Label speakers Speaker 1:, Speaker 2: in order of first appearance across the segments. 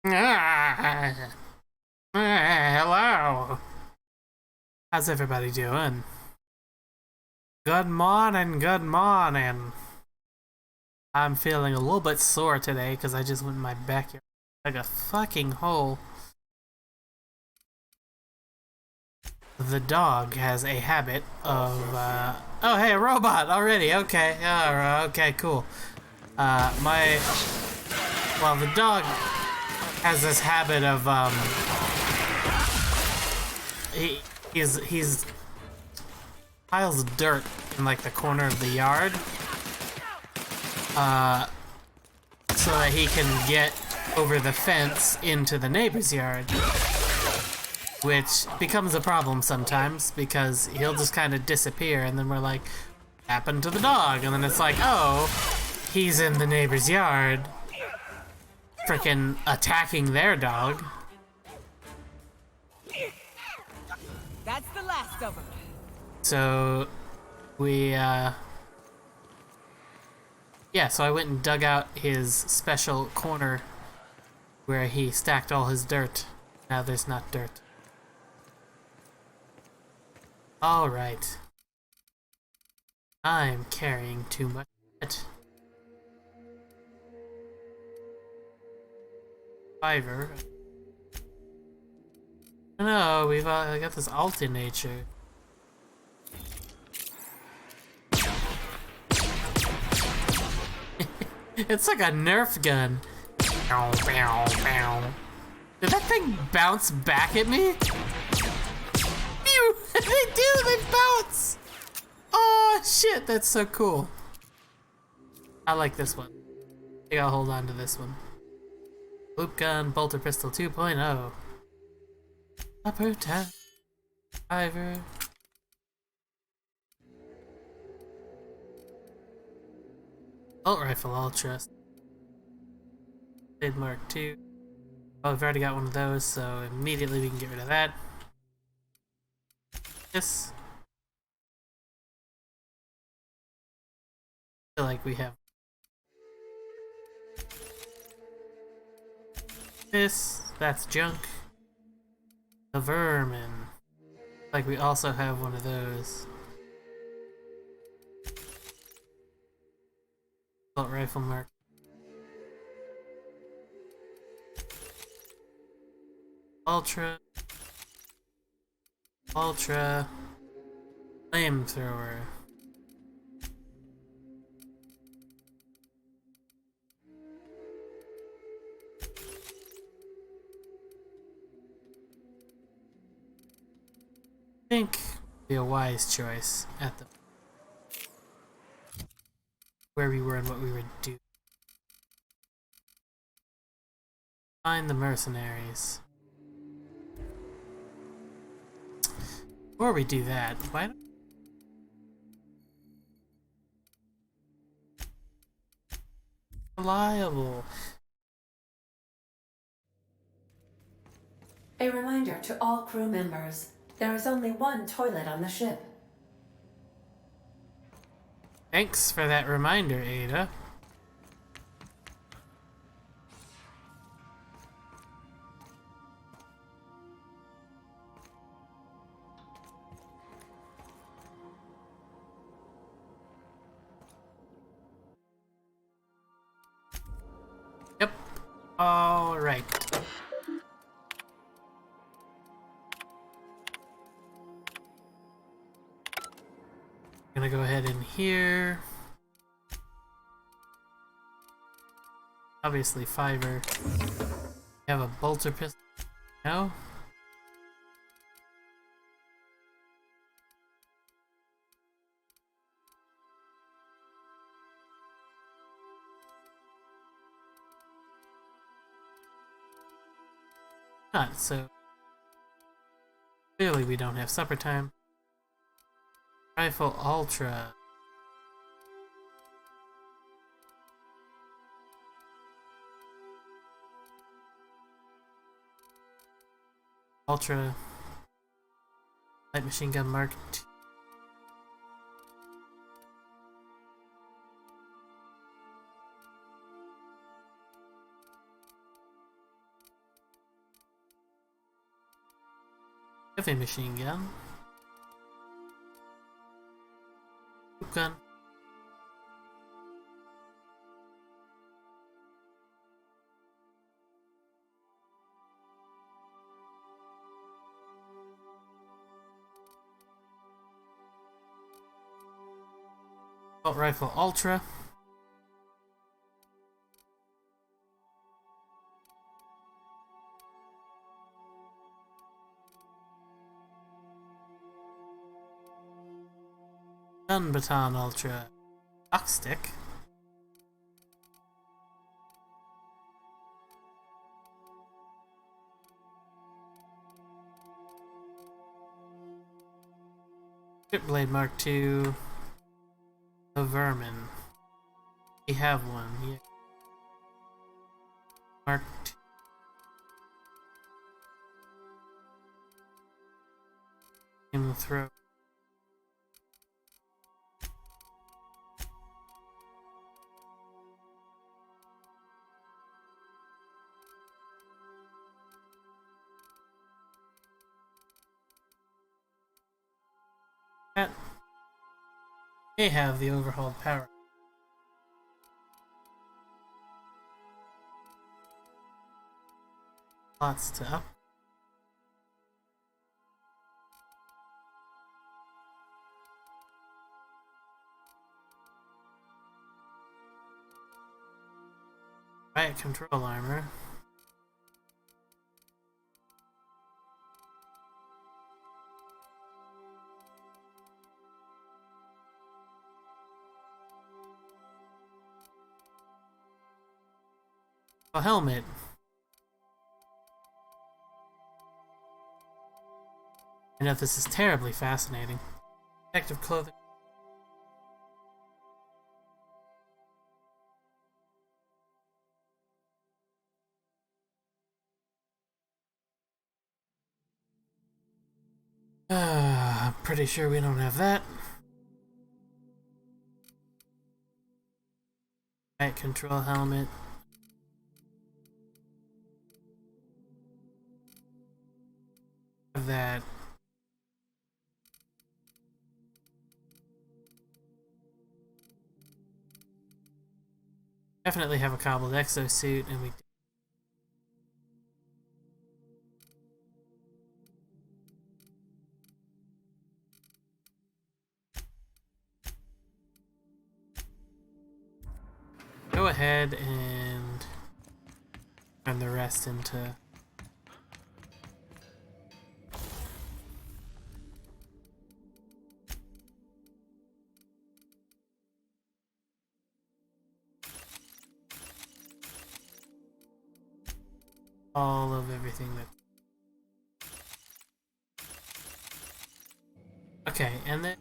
Speaker 1: Hello. How's everybody doing? Good morning, good morning. I'm feeling a little bit sore today because I just went in my backyard like a fucking hole. The dog has a habit of, oh hey, a robot already, okay, okay, cool. Well, the dog has this habit of, he's piles dirt in like the corner of the yard, so that he can get over the fence into the neighbor's yard, which becomes a problem sometimes because he'll just kind of disappear, and then we're like, what happened to the dog? And then it's like, oh, he's in the neighbor's yard, freaking attacking their dog.
Speaker 2: That's the last of them.
Speaker 1: So so I went and dug out his special corner where he stacked all his dirt. Now there's not dirt. Alright. I'm carrying too much shit. Fiverr. No, we've got this alternator. It's like a Nerf gun. Did that thing bounce back at me? Phew! They bounce! Oh shit, that's so cool. I like this one. I think I'll hold on to this one. Loop gun, bolter pistol 2.0. Upper tap. Fiverr. Bolt rifle ultra. Mark 2. Oh, I've already got one of those, so immediately we can get rid of that. This. I feel like we have this. That's junk. The vermin. Like we also have one of those. Assault rifle mark. Ultra. Flamethrower. I think would be a wise choice at the where we were and what we would do. Find the mercenaries. Before we do that, why don't reliable?
Speaker 3: A reminder to all crew members, there is only one toilet on the ship.
Speaker 1: Thanks for that reminder, Ada. Yep. All right. Gonna go ahead in here. Obviously, Fiverr. We have a bolter pistol. No? Not so. Clearly, we don't have supper time. Rifle Ultra. Ultra. Light machine gun mark 2. Heavy machine gun. Gun. Assault rifle ultra. Stun baton ultra. Stock stick. Strip blade mark II. The vermin. We have one. Yeah. Mark II. In the throat. That may have the overhauled power. Lots to up. Riot control armor. A helmet. I know this is terribly fascinating. Protective clothing. I'm pretty sure we don't have that. Riot control helmet. Have that. Definitely have a cobbled exosuit, and we. Go ahead and turn the rest into. All of everything that. Okay, and then.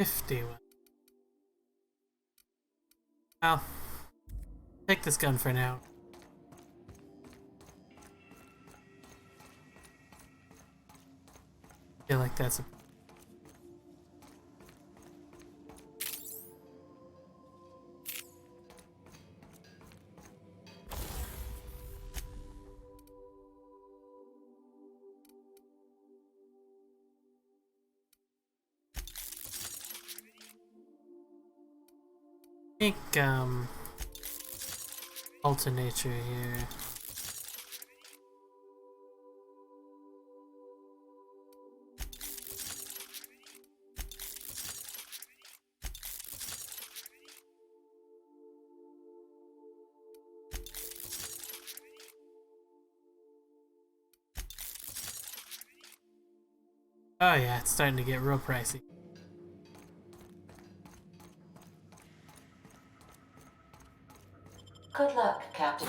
Speaker 1: $51. I'll take this gun for now. Feel like that's a. I think alternator here. Oh yeah, it's starting to get real pricey.
Speaker 3: Good luck, Captain.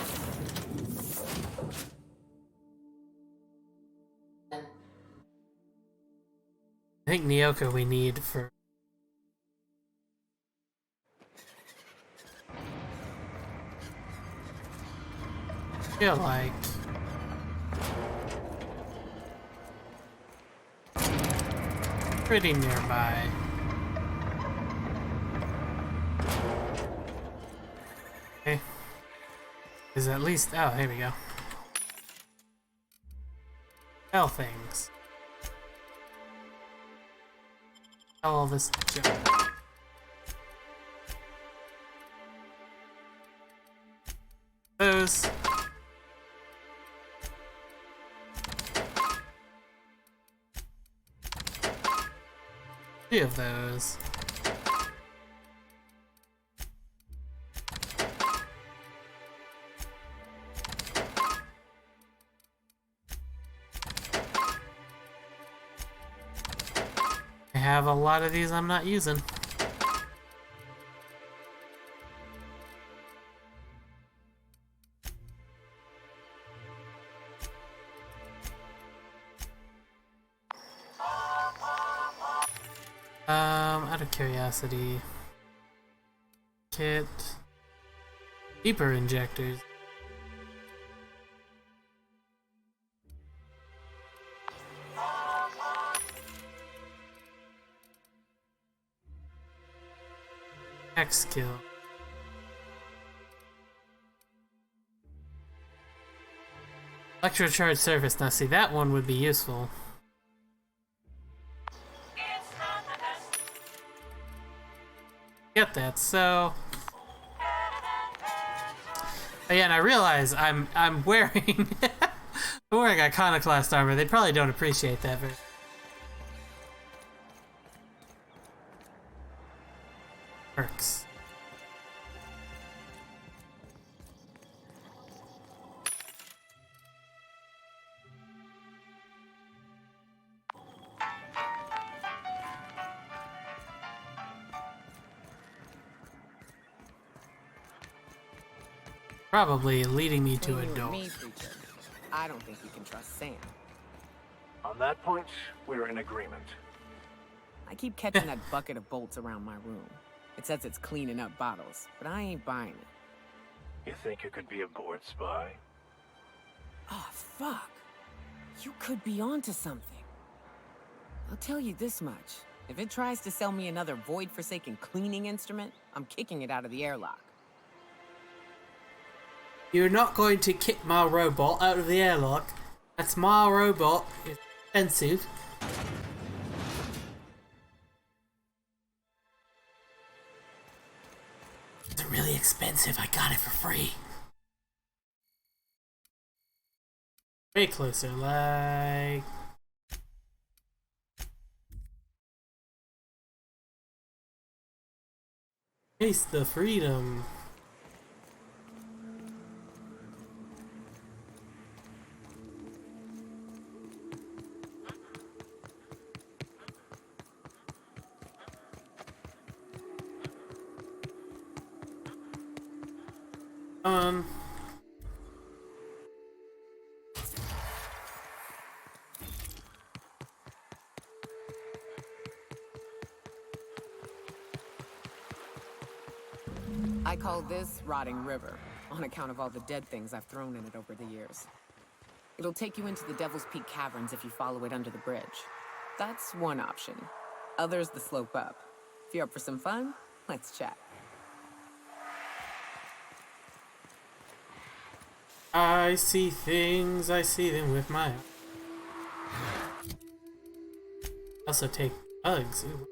Speaker 1: I think Nyoka we need for... I feel like... pretty nearby. Okay. Is at least... oh, here we go. Sell things. Sell all this junk. Those. 3 of those. I have a lot of these I'm not using. Out of curiosity, kit, deeper injectors. X skill. Electrocharge surface. Now see, that one would be useful. Get that, so... oh, yeah, and I realize I'm wearing... I'm wearing Iconoclast armor. They probably don't appreciate that very... perks. Probably leading me to a
Speaker 2: Between you
Speaker 1: door.
Speaker 2: and me, creature, I don't think you can trust Sam.
Speaker 4: On that point, we're in agreement.
Speaker 2: I keep catching that bucket of bolts around my room. It says it's cleaning up bottles, but I ain't buying it.
Speaker 4: You think you could be a board spy?
Speaker 2: Oh, fuck. You could be onto something. I'll tell you this much. If it tries to sell me another void-forsaken cleaning instrument, I'm kicking it out of the airlock.
Speaker 1: You're not going to kick my robot out of the airlock. That's my robot. It's expensive. It's really expensive. I got it for free. Way closer, like... taste the freedom.
Speaker 2: I call this Rotting River, on account of all the dead things I've thrown in it over the years. It'll take you into the Devil's Peak Caverns if you follow it under the bridge. That's one option. Others the slope up. If you're up for some fun, let's chat.
Speaker 1: I see things, I see them with my eyes. Also take bugs. Ooh.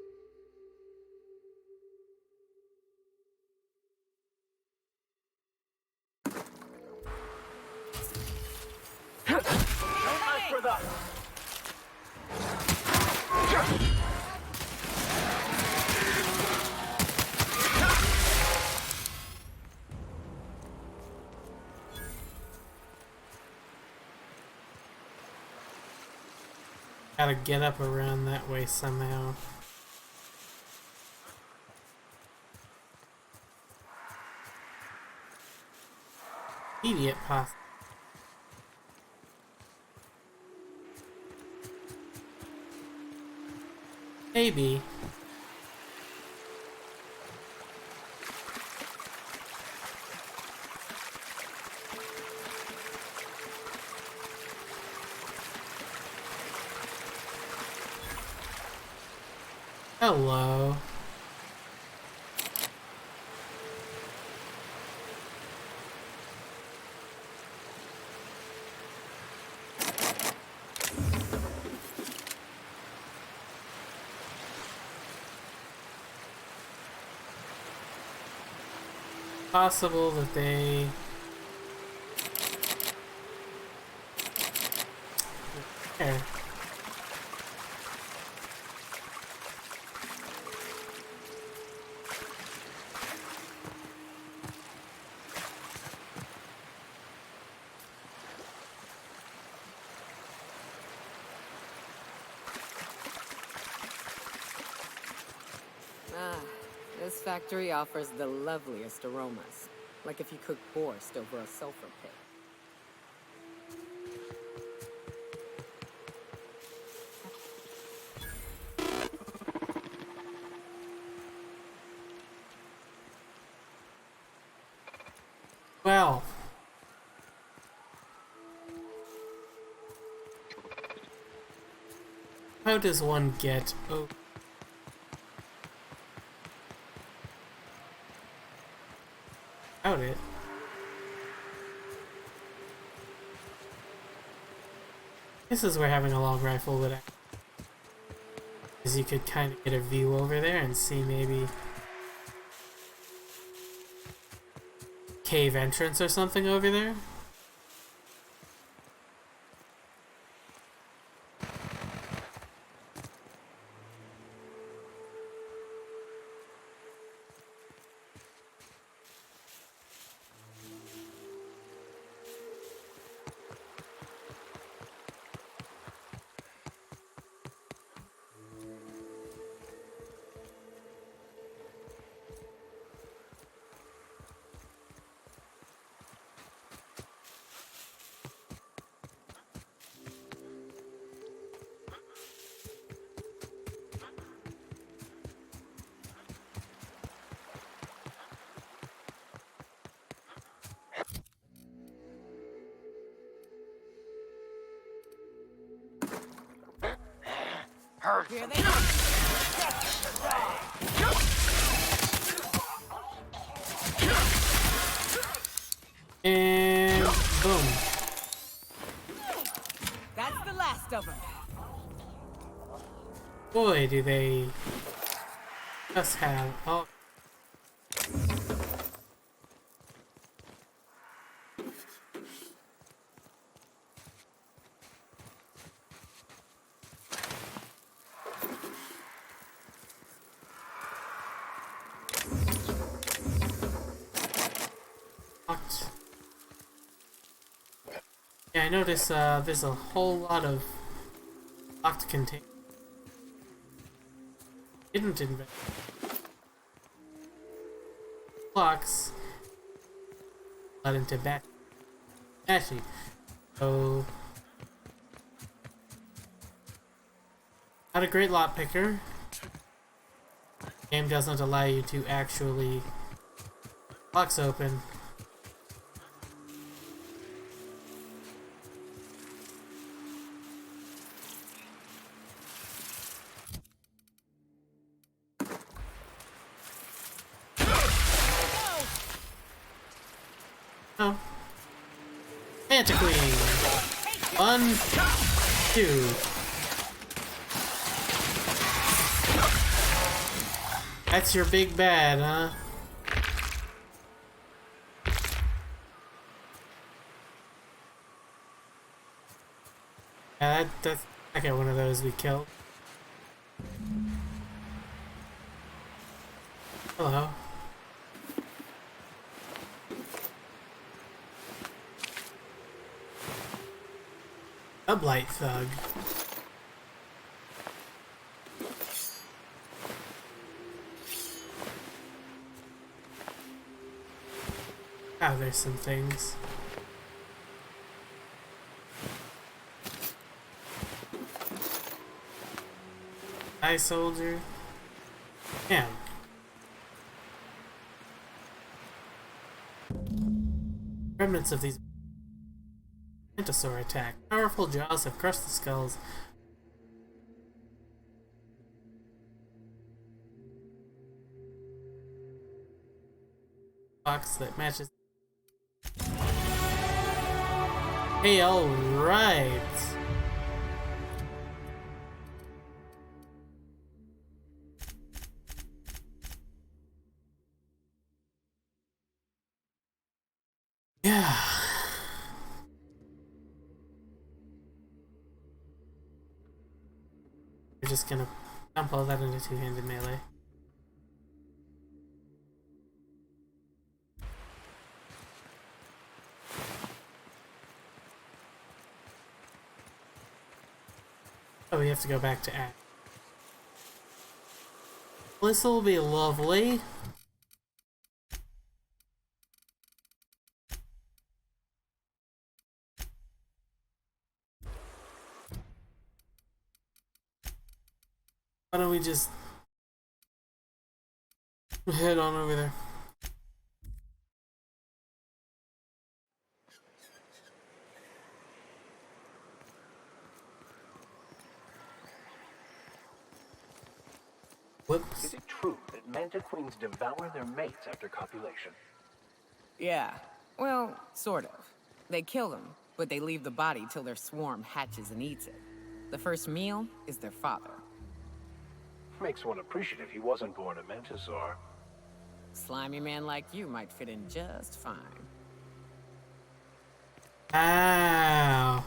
Speaker 1: Gotta get up around that way somehow. Idiot possum. Maybe. Hello. Possible that they... There.
Speaker 2: Ah, this factory offers the loveliest aromas. Like if you cook borscht over a sulfur pit.
Speaker 1: Well. How does one get... Oh. Out it. This is where having a long rifle would act. Because you could kind of get a view over there and see maybe cave entrance or something over there.
Speaker 2: Here they are!
Speaker 1: And boom.
Speaker 2: That's the last of them.
Speaker 1: Boy, do they just have... Oh. Yeah, I notice there's a whole lot of locked containers. Didn't invent blocks led into battery. So not a great lot picker. Game doesn't allow you to actually box open. Oh. Mantiqueen! 1, 2. That's your big bad, huh? Yeah, that's... I got one of those we killed. Hello. A blight thug. Oh, there's some things. Eye soldier. Damn. Remnants of these Mantisaur attack. Powerful jaws have crushed the skulls. Box that matches. Hey, alright. Yeah. We're just gonna dump all that into two-handed melee. Oh, we have to go back to Act. This will be lovely. Why don't we just head on over there? Whoops.
Speaker 4: Is it true that manta queens devour their mates after copulation?
Speaker 2: Yeah, well, sort of. They kill them, but they leave the body till their swarm hatches and eats it. The first meal is their father.
Speaker 4: Makes one appreciative he wasn't born a Mantisaur.
Speaker 2: Slimy man like you might fit in just fine.
Speaker 1: Ow.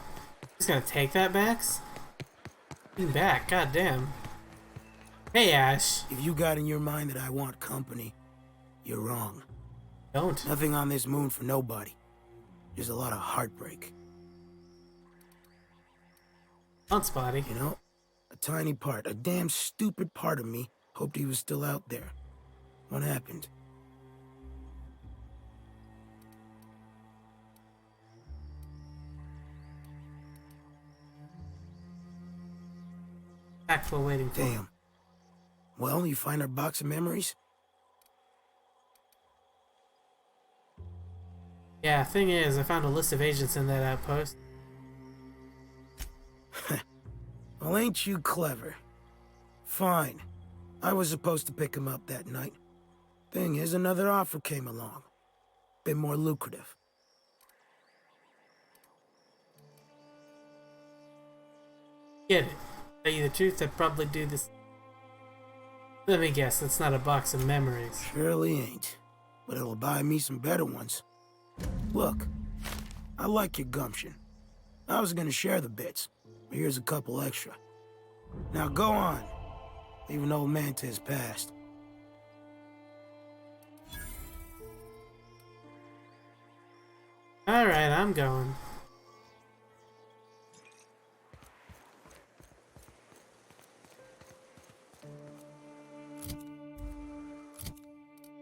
Speaker 1: He's gonna take that, Max? Lean back, goddamn. Hey, Ash.
Speaker 5: If you got in your mind that I want company, you're wrong.
Speaker 1: Don't.
Speaker 5: Nothing on this moon for nobody. Just a lot of heartbreak.
Speaker 1: On Spotty.
Speaker 5: You know, a tiny part, a damn stupid part of me hoped he was still out there. What happened?
Speaker 1: Back while waiting for him.
Speaker 5: Damn. Well, you find our box of memories?
Speaker 1: Yeah, thing is, I found a list of agents in that outpost.
Speaker 5: Well, ain't you clever? Fine. I was supposed to pick him up that night. Thing is, another offer came along. Bit more lucrative.
Speaker 1: Get it. Tell you the truth, I'd probably do this. Let me guess, it's not a box of memories.
Speaker 5: Surely ain't. But it'll buy me some better ones. Look, I like your gumption. I was gonna share the bits, but here's a couple extra. Now go on. Leave an old man to his past.
Speaker 1: Alright, I'm going.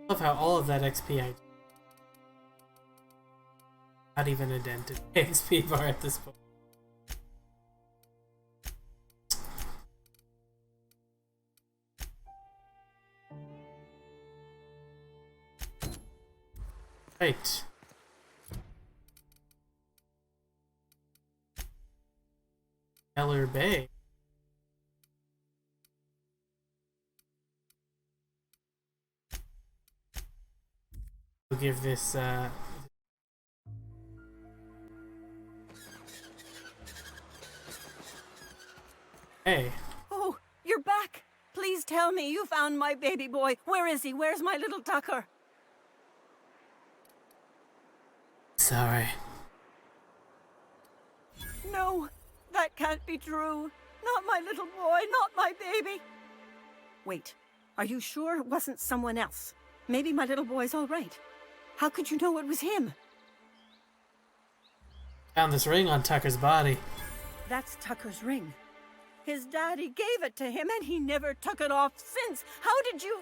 Speaker 1: Love how all of that XP I... Not even a dented XP bar at this point. Right. Eller Bay. We'll give this, Hey.
Speaker 6: Oh, you're back. Please tell me you found my baby boy. Where is he? Where's my little Tucker?
Speaker 1: Sorry.
Speaker 6: No, that can't be true. Not my little boy, not my baby. Wait, are you sure it wasn't someone else? Maybe my little boy's all right. How could you know it was him?
Speaker 1: Found this ring on Tucker's body.
Speaker 6: That's Tucker's ring. His daddy gave it to him and he never took it off since. How did you...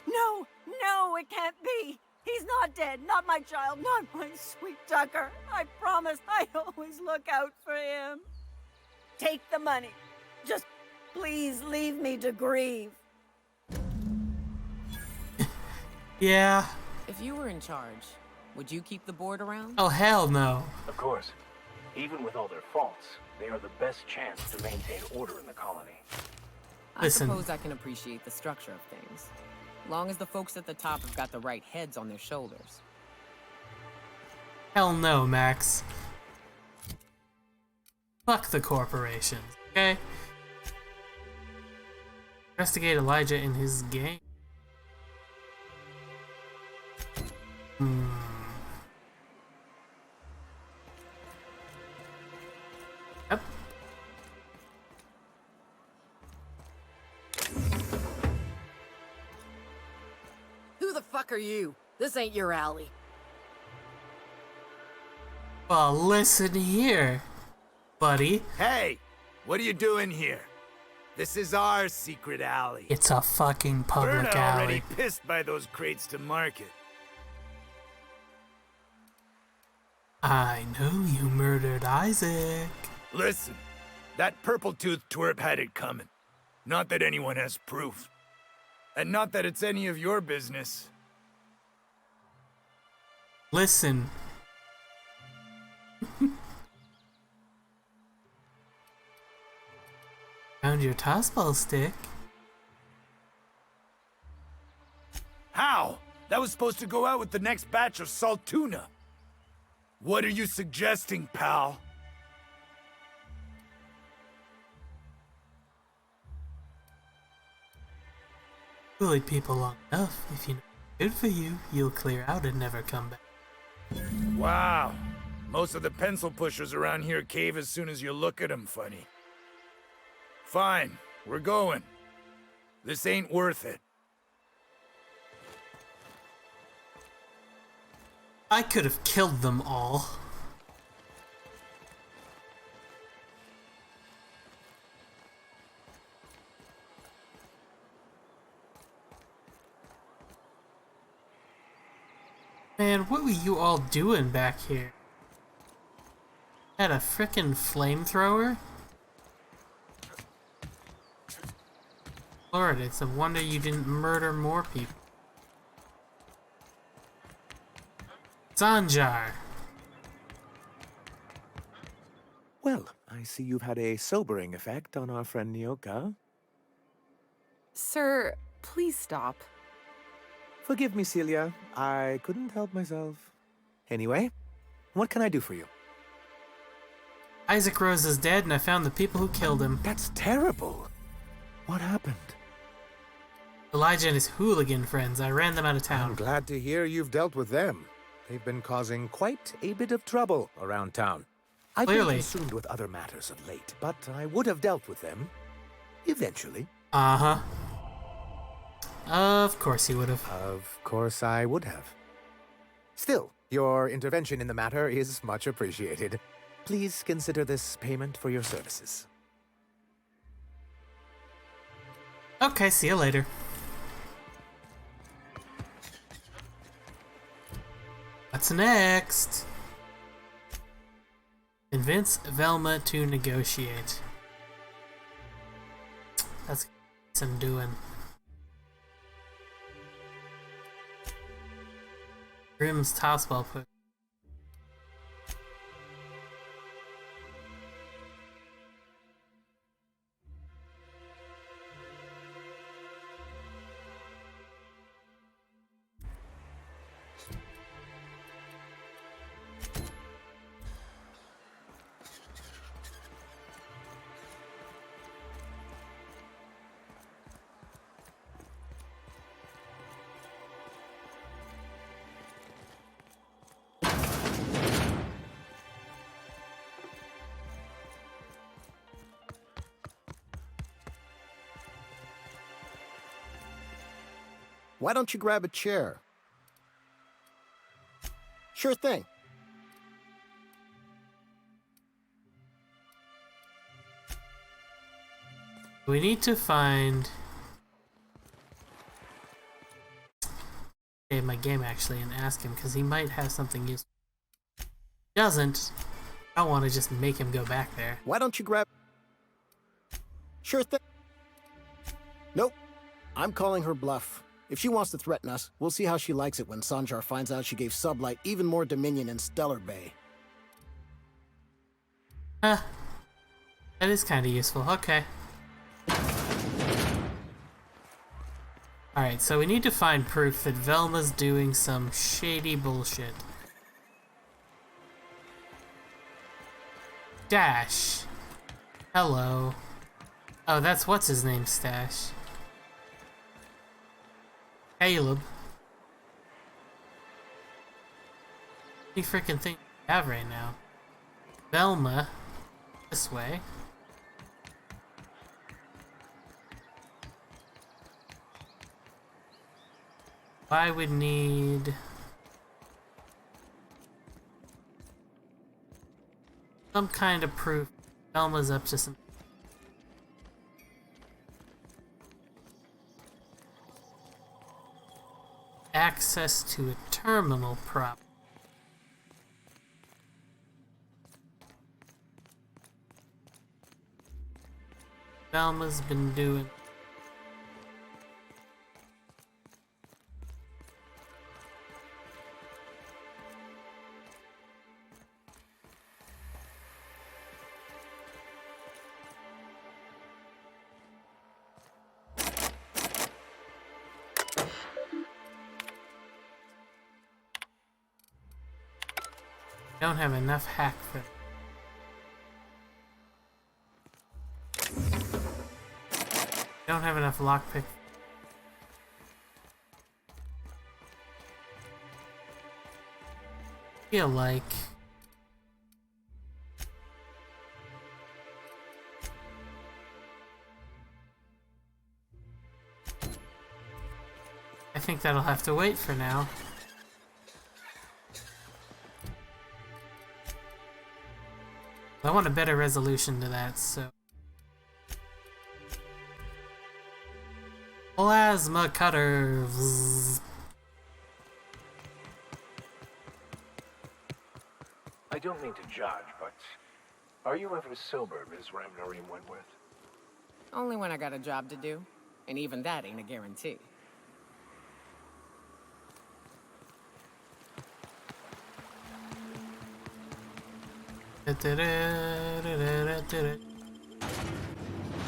Speaker 6: No, no, it can't be. He's not dead. Not my child. Not my sweet Tucker. I promise I always look out for him. Take the money. Just Please leave me to grieve.
Speaker 1: Yeah.
Speaker 2: If you were in charge, would you keep the board around?
Speaker 1: Oh, hell no.
Speaker 4: Of course, even with all their faults, they are the best chance to maintain order in the colony.
Speaker 1: Listen.
Speaker 2: I suppose I can appreciate the structure of things. Long as the folks at the top have got the right heads on their shoulders.
Speaker 1: Hell no, Max. Fuck the corporations, okay? Investigate Elijah and his gang. Yep.
Speaker 7: Who the fuck are you? This ain't your alley.
Speaker 1: Well, listen here, buddy.
Speaker 8: Hey, what are you doing here? This is our secret alley.
Speaker 1: It's a fucking
Speaker 8: We're
Speaker 1: public
Speaker 8: already
Speaker 1: alley.
Speaker 8: pissed by those crates to market.
Speaker 1: I know you murdered Isaac.
Speaker 8: Listen, that purple-toothed twerp had it coming. Not that anyone has proof. And not that it's any of your business.
Speaker 1: Listen. Found your tossball stick.
Speaker 8: How? That was supposed to go out with the next batch of salt tuna. What are you suggesting, pal?
Speaker 1: Bullied people long enough. If you know what's good for you, you'll clear out and never come back.
Speaker 8: Wow. Most of the pencil pushers around here cave as soon as you look at them funny. Fine, we're going. This ain't worth it.
Speaker 1: I could have killed them all. Man, what were you all doing back here? Had a frickin' flamethrower? Lord, it's a wonder you didn't murder more people. Sanjar.
Speaker 9: Well, I see you've had a sobering effect on our friend Nyoka.
Speaker 2: Sir, please stop.
Speaker 9: Forgive me, Celia. I couldn't help myself. Anyway, what can I do for you?
Speaker 1: Isaac Rose is dead and I found the people who killed him.
Speaker 9: That's terrible. What happened?
Speaker 1: Elijah and his hooligan friends. I ran them out of
Speaker 9: I'm
Speaker 1: town.
Speaker 9: glad to hear you've dealt with them. They've been causing quite a bit of trouble around town. I've been
Speaker 1: Clearly.
Speaker 9: consumed with other matters of late, but I would have dealt with them eventually.
Speaker 1: Uh-huh. Of course you would have.
Speaker 9: Of course I would have. Still, your intervention in the matter is much appreciated. Please consider this payment for your services.
Speaker 1: Okay, see you later. What's next? Convince Velma to negotiate. That's what I'm doing. Grimm's tossball push.
Speaker 10: Why don't you grab a chair? Sure thing.
Speaker 1: We need to find my game actually and ask him because he might have something useful. If he doesn't, I don't want to just make him go back there.
Speaker 10: Why don't you grab... Sure thing. Nope. I'm calling her bluff. If she wants to threaten us, we'll see how she likes it when Sanjar finds out she gave Sublight even more dominion in Stellar Bay.
Speaker 1: That is kind of useful. Okay. Alright, so we need to find proof that Velma's doing some shady bullshit. Dash. Hello. Oh, that's what's his name, Stash. Caleb. What do you freaking think we have right now? Velma. This way. I would need some kind of proof Velma's up to some access to a terminal prop. Velma's been doing. Don't have enough hack for don't have enough lockpick. Feel like I think that'll have to wait for now. I want a better resolution to that, so. Plasma cutters.
Speaker 4: I don't mean to judge, but are you ever sober, Ms. Ramnarim Wentworth?
Speaker 2: Only when I got a job to do, and even that ain't a guarantee.
Speaker 1: I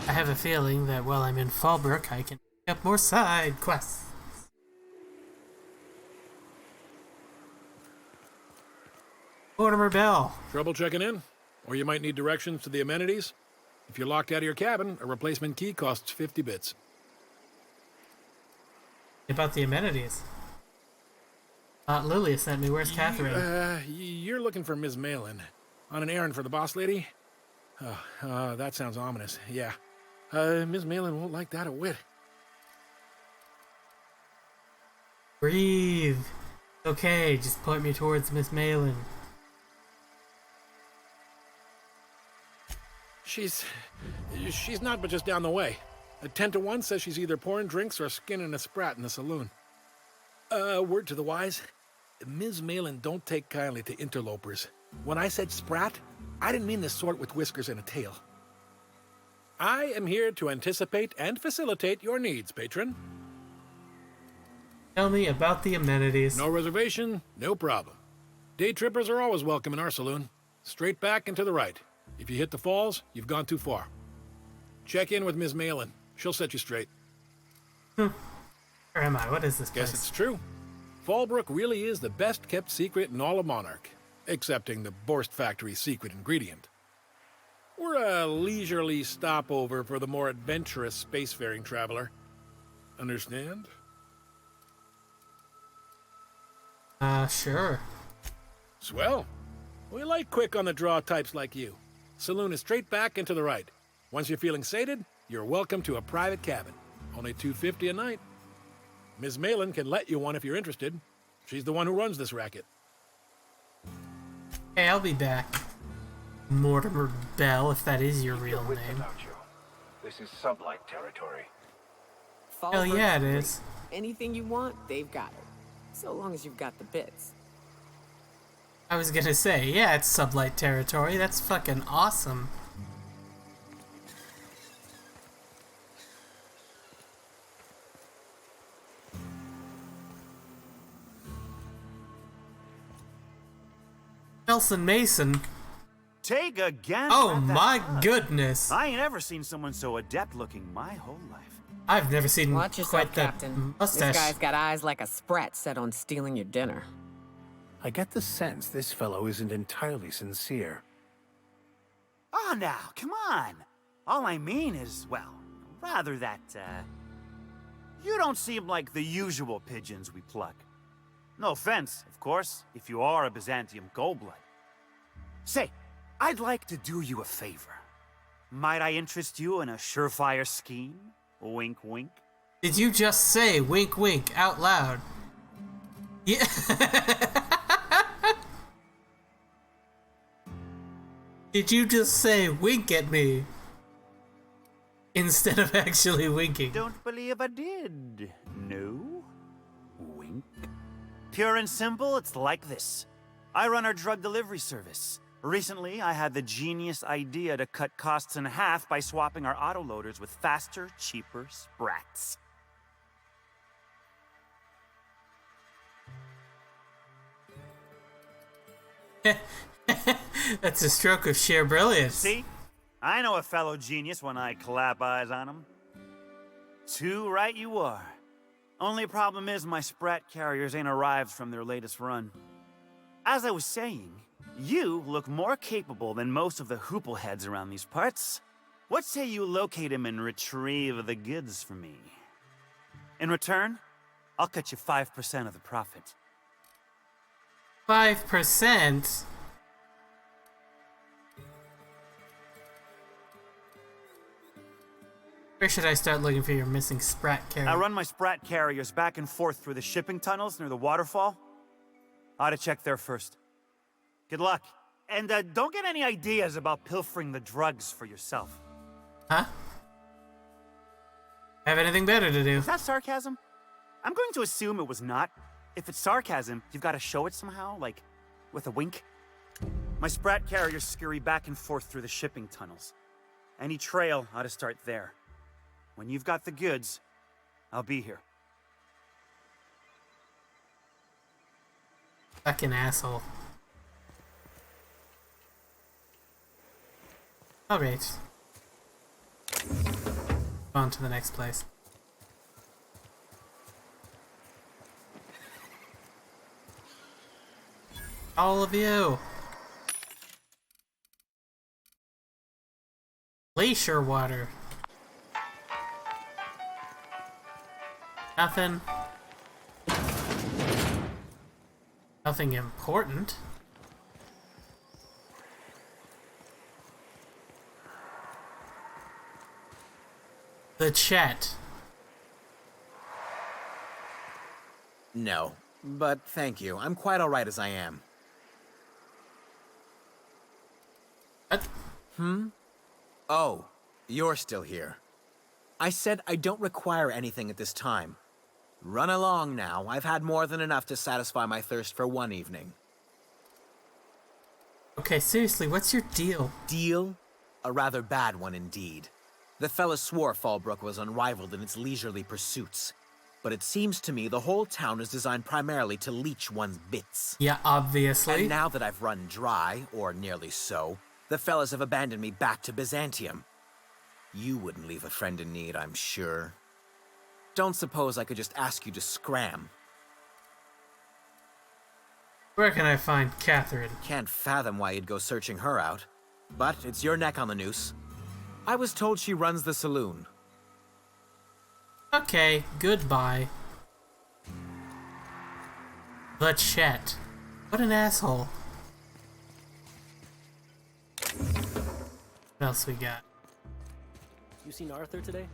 Speaker 1: have a feeling that while I'm in Fallbrook, I can pick up more side quests. Mortimer Bell.
Speaker 11: Trouble checking in? Or you might need directions to the amenities? If you're locked out of your cabin, a replacement key costs 50 bits.
Speaker 1: About the amenities. Lilia sent me. Where's Catherine?
Speaker 11: You're looking for Ms. Malin. On an errand for the boss lady? That sounds ominous. Yeah. Ms. Malin won't like that a whit.
Speaker 1: Breathe. Okay, just point me towards Miss Malin.
Speaker 11: She's not but just down the way. A 10 to 1 says she's either pouring drinks or skinning a sprat in the saloon. Word to the wise. Ms. Malin don't take kindly to interlopers. When I said sprat, I didn't mean the sort with whiskers and a tail. I am here to anticipate and facilitate your needs, patron.
Speaker 1: Tell me about the amenities.
Speaker 11: No reservation, no problem. Day trippers are always welcome in our saloon. Straight back and to the right. If you hit the falls, you've gone too far. Check in with Ms. Malin. She'll set you straight.
Speaker 1: Where am I? What is this place?
Speaker 11: Guess it's true. Fallbrook really is the best kept secret in all of Monarch, excepting the Borst Factory's secret ingredient. We're a leisurely stopover for the more adventurous spacefaring traveler. Understand?
Speaker 1: Sure.
Speaker 11: Swell. We like quick on the draw types like you. Saloon is straight back and to the right. Once you're feeling sated, you're welcome to a private cabin. Only $250 a night. Ms. Malin can let you one if you're interested. She's the one who runs this racket.
Speaker 1: Hey, I'll be back. Mortimer Bell, if that is your real
Speaker 4: Wits
Speaker 1: name.
Speaker 4: about you. This is sublight territory.
Speaker 1: Hell yeah, it is.
Speaker 2: Anything you want, they've got it. So long as you've got the bits.
Speaker 1: I was gonna say, yeah, it's sublight territory. That's fucking awesome. Nelson Mason.
Speaker 12: Take a gander
Speaker 1: Oh
Speaker 12: at that
Speaker 1: my
Speaker 12: bug.
Speaker 1: goodness.
Speaker 12: I ain't ever seen someone so adept looking my whole life.
Speaker 1: I've never seen
Speaker 2: Watch yourself,
Speaker 1: quite that
Speaker 2: Captain.
Speaker 1: mustache.
Speaker 2: This guy's got eyes like a sprat set on stealing your dinner.
Speaker 13: I get the sense this fellow isn't entirely sincere.
Speaker 12: Oh, now, come on. All I mean is, well, rather that, you don't seem like the usual pigeons we pluck. No offense, of course, if you are a Byzantium Goldblood. Say, I'd like to do you a favor. Might I interest you in a surefire scheme? Wink, wink.
Speaker 1: Did you just say wink wink out loud? Yeah. Did you just say wink at me? Instead of actually winking.
Speaker 12: Don't believe I did. No? Wink. Pure and simple, it's like this. I run our drug delivery service. Recently, I had the genius idea to cut costs in half by swapping our autoloaders with faster, cheaper sprats.
Speaker 1: That's a stroke of sheer brilliance.
Speaker 12: See? I know a fellow genius when I clap eyes on him. Too right you are. Only problem is my sprat carriers ain't arrived from their latest run. As I was saying, you look more capable than most of the hoople heads around these parts. What say you locate him and retrieve the goods for me? In return, I'll cut you 5% of the profit.
Speaker 1: 5%? Where should I start looking for your missing sprat carrier?
Speaker 12: I run my sprat carriers back and forth through the shipping tunnels near the waterfall. Ought to check there first. Good luck. And don't get any ideas about pilfering the drugs for yourself.
Speaker 1: Huh? Have anything better to do?
Speaker 12: Is that sarcasm? I'm going to assume it was not. If it's sarcasm, you've got to show it somehow, like with a wink. My sprat carriers scurry back and forth through the shipping tunnels. Any trail ought to start there. When you've got the goods, I'll be here.
Speaker 1: Fucking asshole. Alright. On to the next place. All of you! Glacier water. Nothing. Nothing important. The chat.
Speaker 9: No, but thank you. I'm quite alright as I am.
Speaker 1: What?
Speaker 9: Oh, you're still here. I said I don't require anything at this time. Run along now. I've had more than enough to satisfy my thirst for one evening.
Speaker 1: Okay, seriously, what's your deal?
Speaker 9: Deal? A rather bad one indeed. The fella swore Fallbrook was unrivaled in its leisurely pursuits. But it seems to me the whole town is designed primarily to leech one's bits.
Speaker 1: Yeah, obviously.
Speaker 9: And now that I've run dry, or nearly so, the fellas have abandoned me back to Byzantium. You wouldn't leave a friend in need, I'm sure. Don't suppose I could just ask you to scram.
Speaker 1: Where can I find Catherine?
Speaker 9: Can't fathom why you'd go searching her out. But it's your neck on the noose. I was told she runs the saloon.
Speaker 1: Okay, goodbye. The chat. What an asshole. What else we got?
Speaker 14: You seen Arthur today?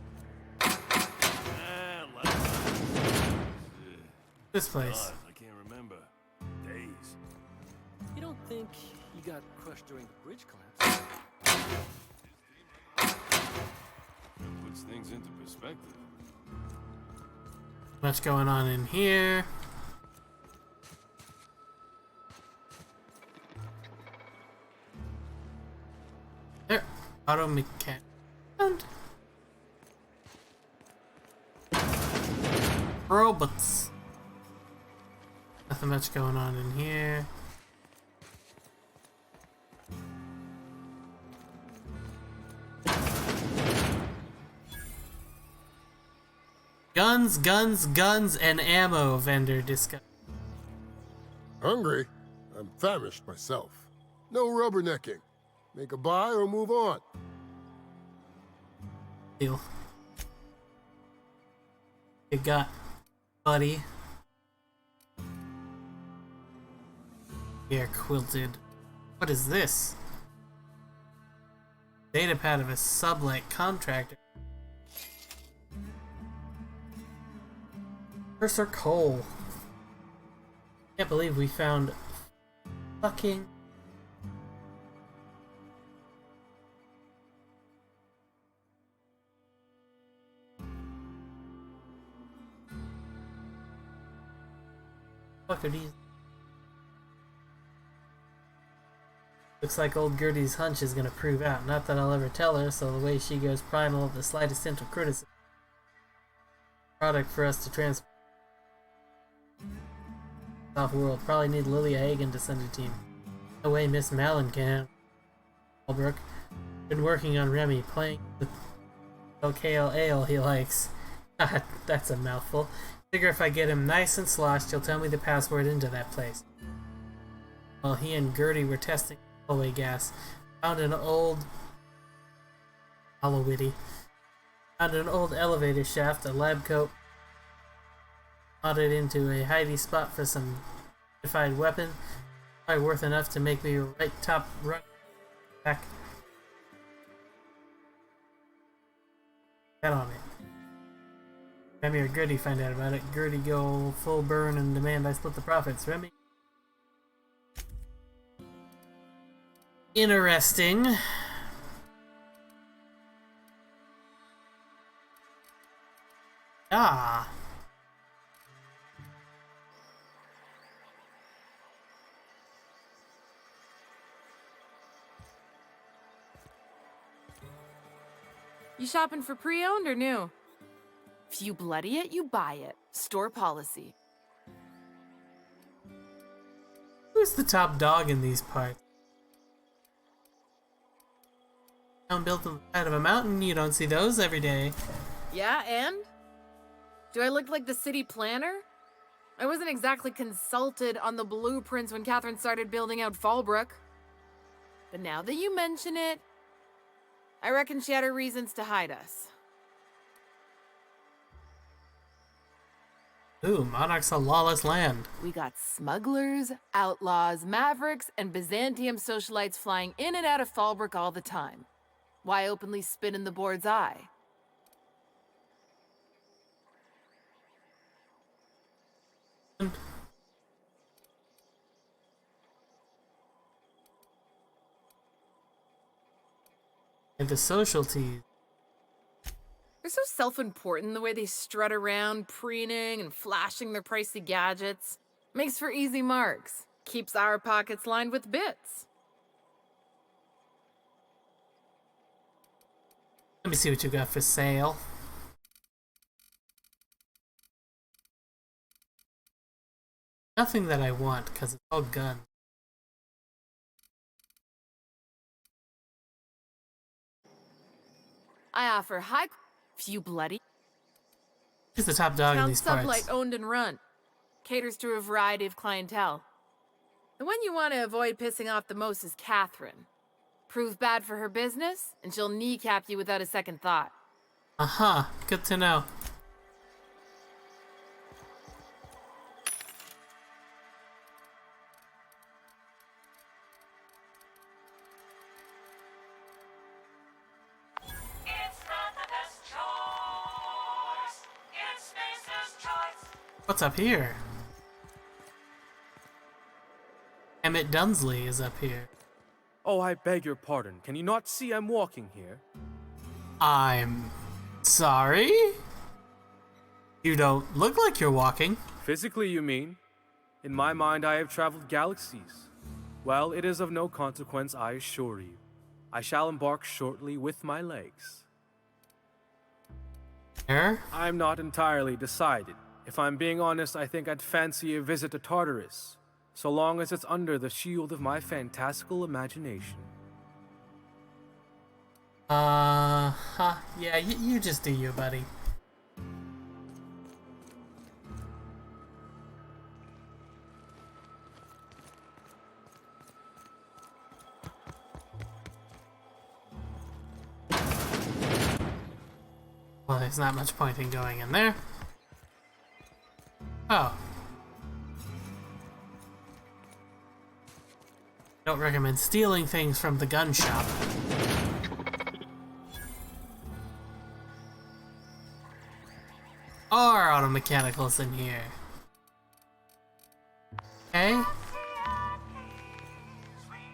Speaker 1: This place.
Speaker 15: I can't remember. Days.
Speaker 14: You don't think he got crushed during the bridge collapse?
Speaker 15: Puts things into perspective.
Speaker 1: Much going on in here. There. Auto mechanic. And robots. Nothing much going on in here. Guns, guns, guns, and ammo vendor discuss.
Speaker 16: Hungry? I'm famished myself. No rubbernecking. Make a buy or move on.
Speaker 1: Deal. You got, buddy. Here, quilted. What is this? Datapad of a sublight contractor. Cursor coal. Can't believe we found fucking fuck are these? Looks like old Gertie's hunch is gonna prove out. Not that I'll ever tell her, so the way she goes primal of the slightest hint of criticism. Product for us to transport. Off world. Probably need Lilia Hagen to send a team. No way Miss Malin can. Albrook. Been working on Remy, playing the LKL ale he likes. That's a mouthful. Figure if I get him nice and sloshed, he'll tell me the password into that place. While he and Gertie were testing hallway gas, found an old Hollowitty. Found an old elevator shaft, a lab coat, modded into a hidey spot for some modified weapon. Probably worth enough to make me a right top run back. Get on it. Remy or Gertie find out about it. Gertie go full burn and demand I split the profits. Remy. Interesting. Ah.
Speaker 17: You shopping for pre-owned or new? If you bloody it, you buy it. Store policy.
Speaker 1: Who's the top dog in these parts? Town built on the side of a mountain, you don't see those every day.
Speaker 17: Yeah, and? Do I look like the city planner? I wasn't exactly consulted on the blueprints when Catherine started building out Fallbrook. But now that you mention it, I reckon she had her reasons to hide us.
Speaker 1: Ooh, Monarch's a lawless land.
Speaker 17: We got smugglers, outlaws, mavericks, and Byzantium socialites flying in and out of Fallbrook all the time. Why openly spit in the board's eye?
Speaker 1: And the socialties.
Speaker 17: They're so self-important the way they strut around, preening and flashing their pricey gadgets. Makes for easy marks. Keeps our pockets lined with bits.
Speaker 1: Let me see what you got for sale. Nothing that I want, because it's all guns.
Speaker 17: I offer high... You bloody...
Speaker 1: He's the top dog in these parts.
Speaker 17: Sublight owned and run. Caters to a variety of clientele. The one you want to avoid pissing off the most is Catherine. Prove bad for her business, and she'll kneecap you without a second thought.
Speaker 1: Uh-huh. Good to know. What's up here? Emmett Dunsley is up here.
Speaker 14: Oh, I beg your pardon. Can you not see I'm walking here?
Speaker 1: I'm sorry? You don't look like you're walking.
Speaker 14: Physically, you mean? In my mind, I have traveled galaxies. Well, it is of no consequence, I assure you. I shall embark shortly with my legs.
Speaker 1: Where?
Speaker 14: I'm not entirely decided. If I'm being honest, I think I'd fancy a visit to Tartarus, so long as it's under the shield of my fantastical imagination.
Speaker 1: Yeah, you just do you, buddy. Well, there's not much point in going in there. Oh. Don't recommend stealing things from the gun shop. Our auto mechanicals in here. Okay.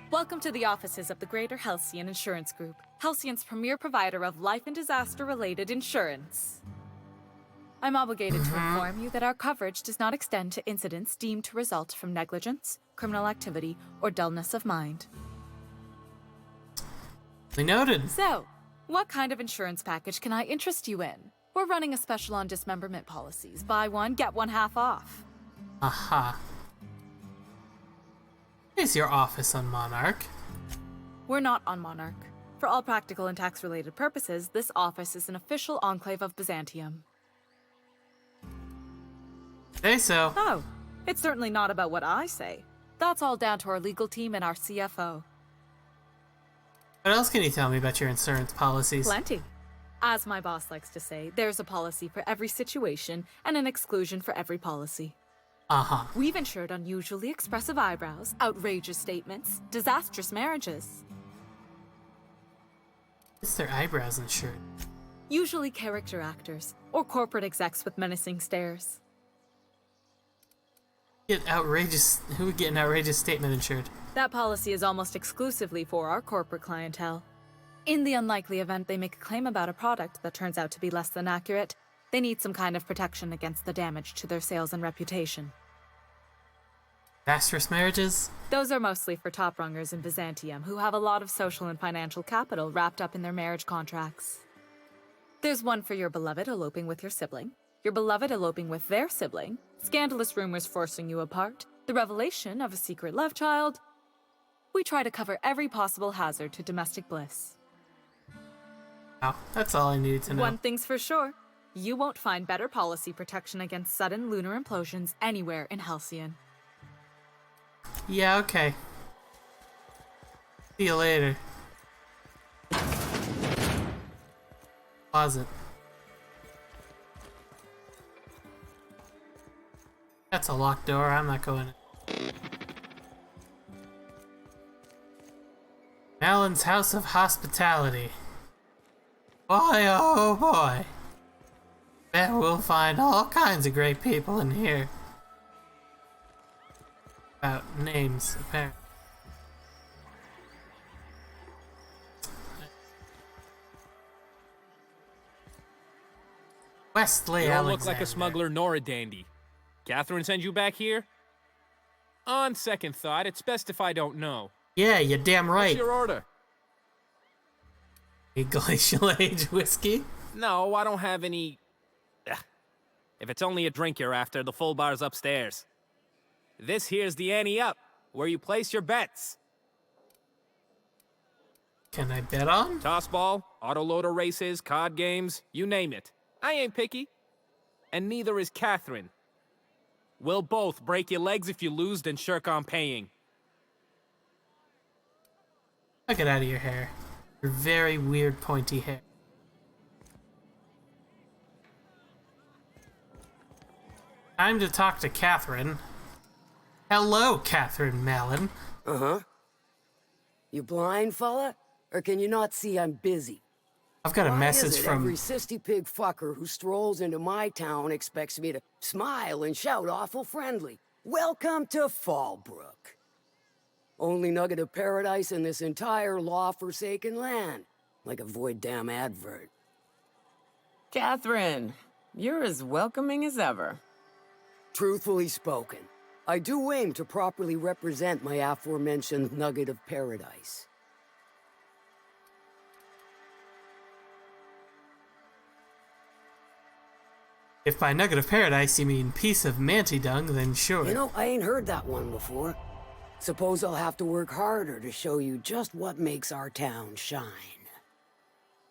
Speaker 18: Welcome to the offices of the Greater Halcyon Insurance Group, Halcyon's premier provider of life and disaster-related insurance. I'm obligated to inform you that our coverage does not extend to incidents deemed to result from negligence, criminal activity, or dullness of mind.
Speaker 1: We noted.
Speaker 18: So, what kind of insurance package can I interest you in? We're running a special on dismemberment policies. Buy one, get one half off.
Speaker 1: Aha. Is your office on Monarch?
Speaker 18: We're not on Monarch. For all practical and tax-related purposes, this office is an official enclave of Byzantium.
Speaker 1: Say so.
Speaker 18: Oh, it's certainly not about what I say. That's all down to our legal team and our CFO.
Speaker 1: What else can you tell me about your insurance policies?
Speaker 18: Plenty. As my boss likes to say, there's a policy for every situation and an exclusion for every policy.
Speaker 1: Uh-huh.
Speaker 18: We've insured unusually expressive eyebrows, outrageous statements, disastrous marriages.
Speaker 1: What's their eyebrows insured?
Speaker 18: Usually character actors, or corporate execs with menacing stares.
Speaker 1: Who would get an outrageous statement insured?
Speaker 18: That policy is almost exclusively for our corporate clientele. In the unlikely event they make a claim about a product that turns out to be less than accurate, they need some kind of protection against the damage to their sales and reputation.
Speaker 1: Disastrous marriages?
Speaker 18: Those are mostly for top-rungers in Byzantium who have a lot of social and financial capital wrapped up in their marriage contracts. There's one for your beloved eloping with your sibling, your beloved eloping with their sibling, scandalous rumors forcing you apart, the revelation of a secret love child. We try to cover every possible hazard to domestic bliss.
Speaker 1: Wow, that's all I needed to know.
Speaker 18: One thing's for sure. You won't find better policy protection against sudden lunar implosions anywhere in Halcyon.
Speaker 1: Yeah, okay. See you later. Closet. That's a locked door. I'm not going in. Alan's House of Hospitality. Boy, oh boy. Bet we'll find all kinds of great people in here. About names, apparently. Wesley
Speaker 19: You don't
Speaker 1: Alexander.
Speaker 19: look like a smuggler nor a dandy. Catherine send you back here? On second thought, it's best if I don't know.
Speaker 1: Yeah, you're damn right.
Speaker 19: What's your order?
Speaker 1: A glacial age whiskey?
Speaker 19: No, I don't have any... Ugh. If it's only a drink you're after, the full bar's upstairs. This here's the ante up, where you place your bets.
Speaker 1: Can I bet on?
Speaker 19: Tossball, autoloader races, card games, you name it. I ain't picky. And neither is Catherine. We'll both break your legs if you lose, then shirk on paying.
Speaker 1: I'll get out of your hair. Your very weird pointy hair. Time to talk to Catherine. Hello, Catherine Mallon.
Speaker 20: Uh-huh. You blind, fella? Or can you not see I'm busy?
Speaker 1: I've got a message from...
Speaker 20: Every sissy pig fucker who strolls into my town expects me to smile and shout awful friendly. Welcome to Fallbrook. Only nugget of paradise in this entire law-forsaken land. Like a void damn advert.
Speaker 2: Catherine, you're as welcoming as ever.
Speaker 20: Truthfully spoken, I do aim to properly represent my aforementioned nugget of paradise.
Speaker 1: If by nugget of paradise you mean piece of manti dung, then sure.
Speaker 20: You know, I ain't heard that one before. Suppose I'll have to work harder to show you just what makes our town shine.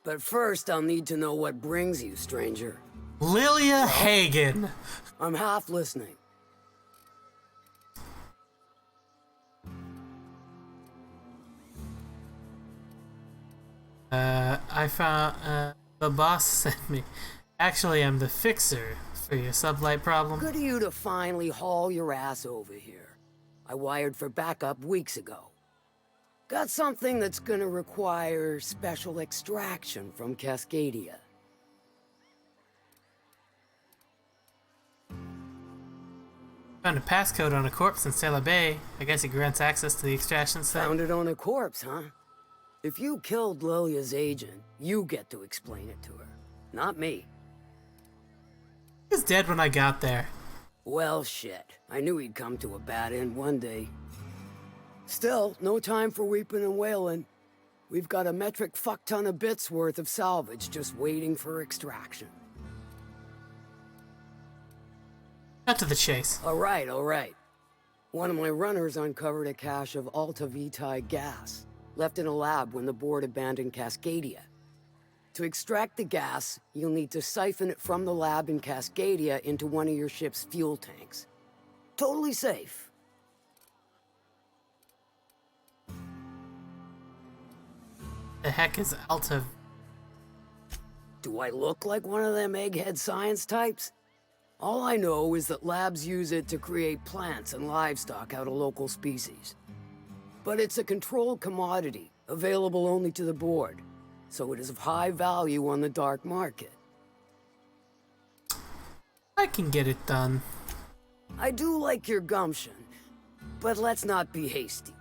Speaker 20: But first, I'll need to know what brings you, stranger.
Speaker 1: Lilia Hagen.
Speaker 20: I'm half listening.
Speaker 1: I found, the boss sent me. Actually, I'm the fixer for your sublight problem.
Speaker 20: Good of you to finally haul your ass over here. I wired for backup weeks ago. Got something that's gonna require special extraction from Cascadia.
Speaker 1: Found a passcode on a corpse in Sailor Bay. I guess it grants access to the extraction site.
Speaker 20: Found it on a corpse, huh? If you killed Lilia's agent, you get to explain it to her. Not me.
Speaker 1: He was dead when I got there.
Speaker 20: Well, shit. I knew he'd come to a bad end one day. Still, no time for weeping and wailing. We've got a metric fuck-ton of bits worth of salvage just waiting for extraction.
Speaker 1: Cut to the chase.
Speaker 20: All right. One of my runners uncovered a cache of Alta Vitae gas, left in a lab when the board abandoned Cascadia. To extract the gas, you'll need to siphon it from the lab in Cascadia into one of your ship's fuel tanks. Totally safe.
Speaker 1: The heck is Alta?
Speaker 20: Do I look like one of them egghead science types? All I know is that labs use it to create plants and livestock out of local species. But it's a controlled commodity, available only to the board, so it is of high value on the dark market.
Speaker 1: I can get it done.
Speaker 20: I do like your gumption, but let's not be hasty.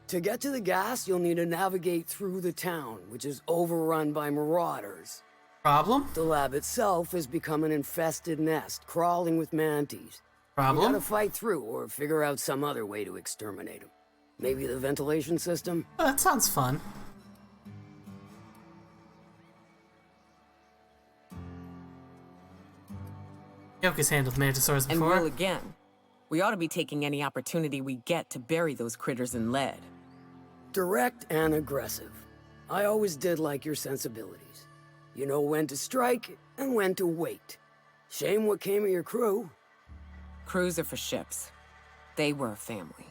Speaker 20: To get to the gas, you'll need to navigate through the town, which is overrun by marauders.
Speaker 1: Problem?
Speaker 20: The lab itself has become an infested nest, crawling with mantis.
Speaker 1: Problem?
Speaker 20: You gotta fight through, or figure out some other way to exterminate them. Maybe the ventilation system?
Speaker 1: Oh, that sounds fun. Yoke has handled mantisaurs before.
Speaker 2: And will again. We ought to be taking any opportunity we get to bury those critters in lead.
Speaker 20: Direct and aggressive. I always did like your sensibilities. You know when to strike and when to wait. Shame what came of your crew.
Speaker 2: Crews are for ships. They were a family.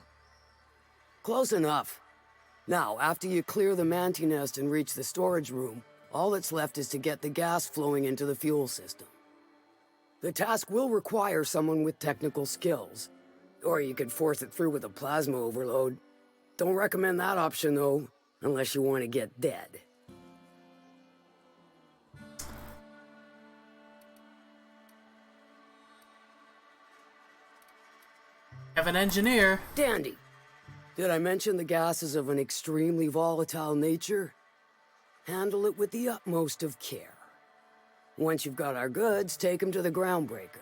Speaker 20: Close enough. Now, after you clear the manti nest and reach the storage room, all that's left is to get the gas flowing into the fuel system. The task will require someone with technical skills. Or you could force it through with a plasma overload. Don't recommend that option, though, unless you want to get dead.
Speaker 1: Have an engineer.
Speaker 20: Dandy. Did I mention the gas is of an extremely volatile nature? Handle it with the utmost of care. Once you've got our goods, take them to the groundbreaker.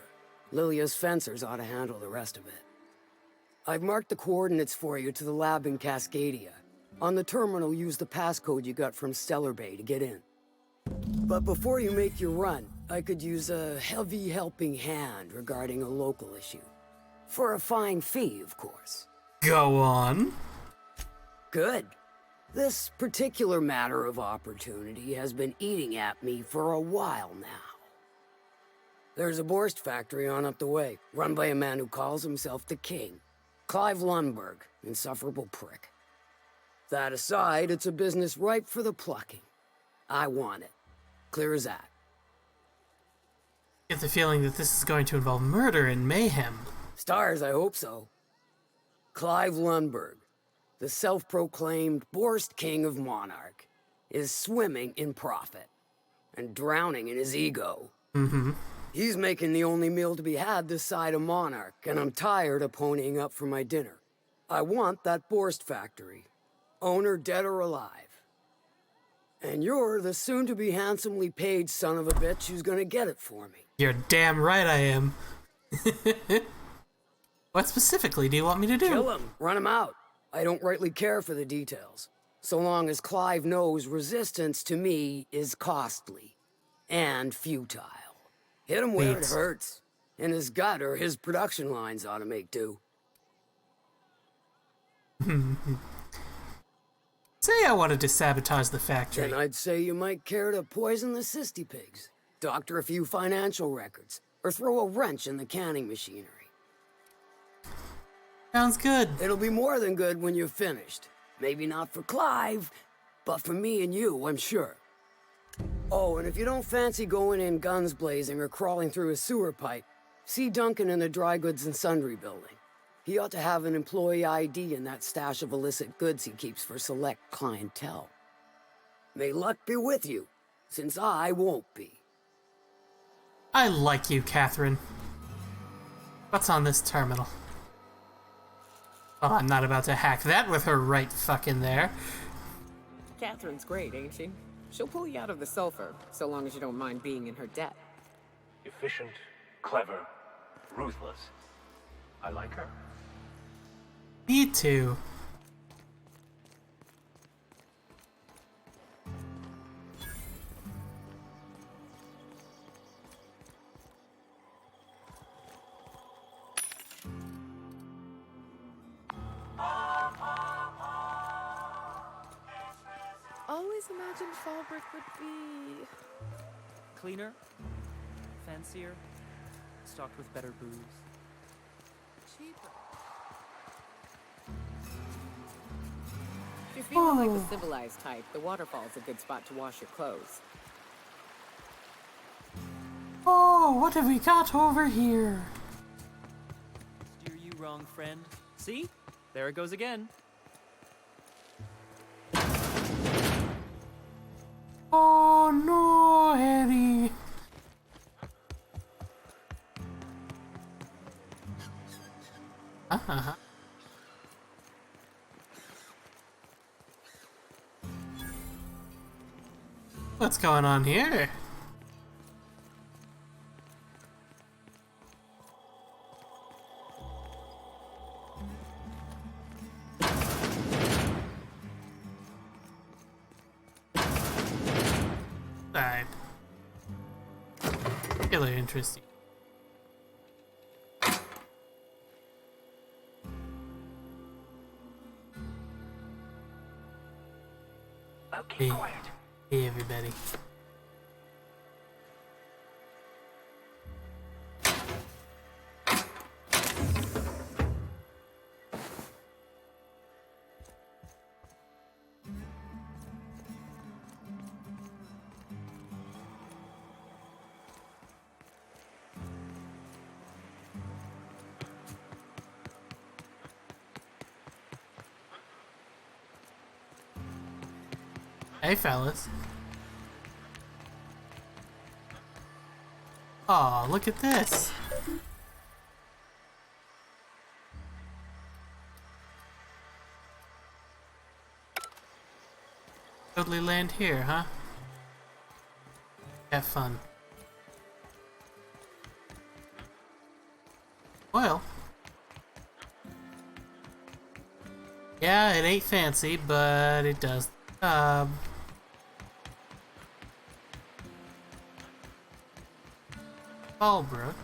Speaker 20: Lilia's fencers ought to handle the rest of it. I've marked the coordinates for you to the lab in Cascadia. On the terminal, use the passcode you got from Stellar Bay to get in. But before you make your run, I could use a heavy helping hand regarding a local issue. For a fine fee, of course.
Speaker 1: Go on.
Speaker 20: Good. This particular matter of opportunity has been eating at me for a while now. There's a Borst factory on up the way, run by a man who calls himself the King. Clive Lundberg, insufferable prick. That aside, it's a business ripe for the plucking. I want it. Clear as that.
Speaker 1: I get the feeling that this is going to involve murder and mayhem.
Speaker 20: Stars, I hope so. Clive Lundberg, the self-proclaimed Borst King of Monarch, is swimming in profit and drowning in his ego.
Speaker 1: Mm-hmm.
Speaker 20: He's making the only meal to be had this side of Monarch, and I'm tired of ponying up for my dinner. I want that Borst factory, owner dead or alive. And you're the soon-to-be handsomely paid son of a bitch who's gonna get it for me.
Speaker 1: You're damn right I am. What specifically do you want me to do?
Speaker 20: Kill him. Run him out. I don't rightly care for the details. So long as Clive knows resistance to me is costly and futile. Hit him where it hurts. In his gut or his production lines ought to make do.
Speaker 1: Say I wanted to sabotage the factory.
Speaker 20: Then I'd say you might care to poison the cysty pigs, doctor a few financial records, or throw a wrench in the canning machinery.
Speaker 1: Sounds good.
Speaker 20: It'll be more than good when you're finished. Maybe not for Clive, but for me and you, I'm sure. Oh, and if you don't fancy going in guns blazing or crawling through a sewer pipe, see Duncan in the dry goods and sundry building. He ought to have an employee ID in that stash of illicit goods he keeps for select clientele. May luck be with you, since I won't be.
Speaker 1: I like you, Catherine. What's on this terminal? Oh, I'm not about to hack that with her right fucking there.
Speaker 2: Catherine's great, ain't she? She'll pull you out of the sulfur, so long as you don't mind being in her debt.
Speaker 4: Efficient, clever, ruthless. I like her.
Speaker 1: Me too.
Speaker 14: Always imagined Fallbrook would be cleaner, fancier, stocked with better booze.
Speaker 2: Cheaper. If you're feeling like the civilized type, the waterfall's a good spot to wash your clothes.
Speaker 1: Oh, what have we got over here?
Speaker 14: Steer you wrong, friend. See? There it goes again.
Speaker 1: Oh no, Harry. Uh-huh. What's going on here? Alright. Really interesting.
Speaker 4: Okay, quiet.
Speaker 1: Hey everybody. Hey fellas. Aw, look at this. Totally land here, huh? Have fun. Well. Yeah, it ain't fancy, but it does the job. Fallbrook.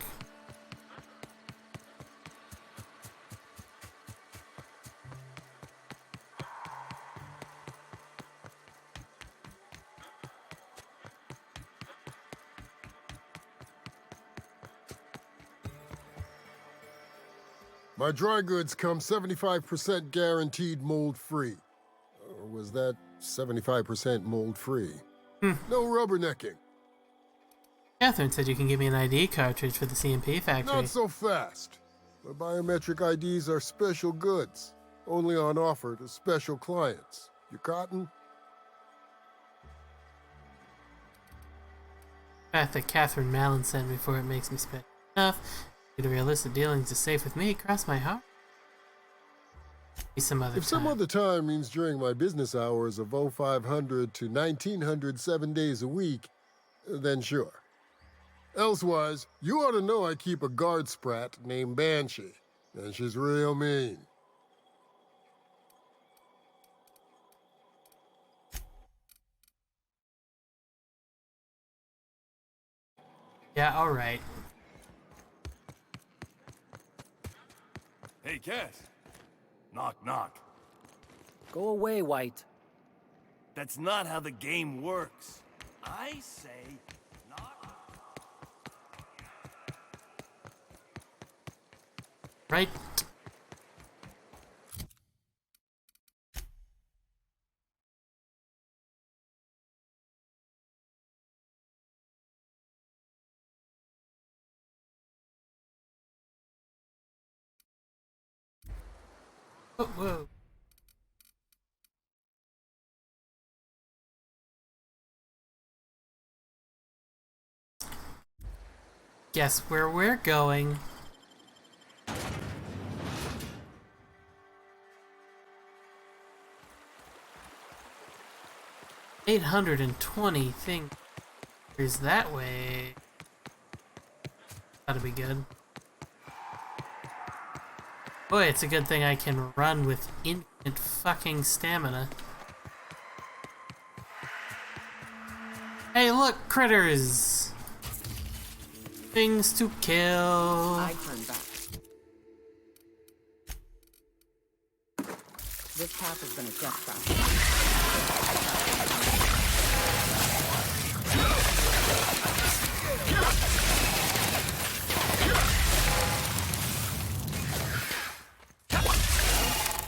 Speaker 16: My dry goods come 75% guaranteed mold-free. Or was that 75% mold-free? No rubbernecking.
Speaker 1: Catherine said you can give me an ID cartridge for the CMP factory.
Speaker 16: Not so fast. My biometric IDs are special goods, only on offer to special clients. You cotton?
Speaker 1: The fact that Catherine Mallon sent me for it makes me spend enough. The realistic dealings is safe with me. Cross my heart. Some other
Speaker 16: if some other time means during my business hours of 0500 to 1900 7 days a week, then sure. Elsewise, you ought to know I keep a guard sprat named Banshee, and she's real mean.
Speaker 1: Yeah, alright.
Speaker 15: Hey, Cass. Knock, knock.
Speaker 14: Go away, White.
Speaker 15: That's not how the game works. I say
Speaker 1: Right. Oh, whoa. Guess where we're going. $820 things that way. That'll be good. Boy, it's a good thing I can run with infinite fucking stamina. Hey, look, critters! Things to kill.
Speaker 2: I turn back. This path has been a death trap.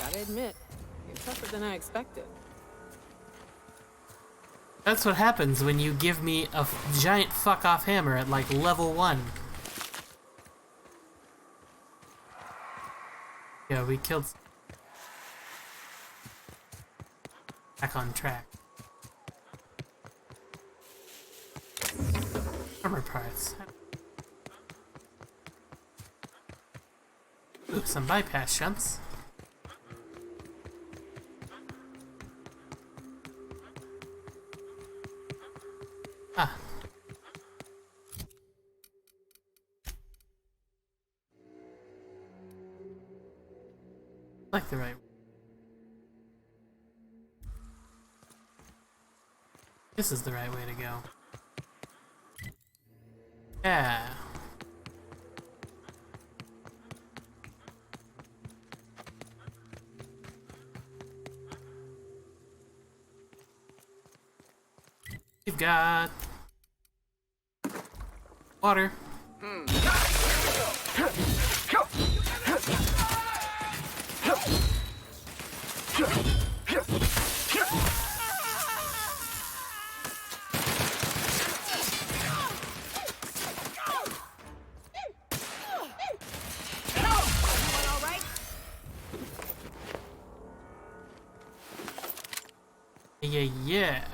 Speaker 2: Gotta admit, you're tougher than I expected.
Speaker 1: That's what happens when you give me a giant fuck-off hammer at like level 1. Yeah, we killed... Back on track. Armor parts. Ooh, some bypass shunts. Ah. Like the right way. This is the right way to go. Yeah. We've got water. Yeah.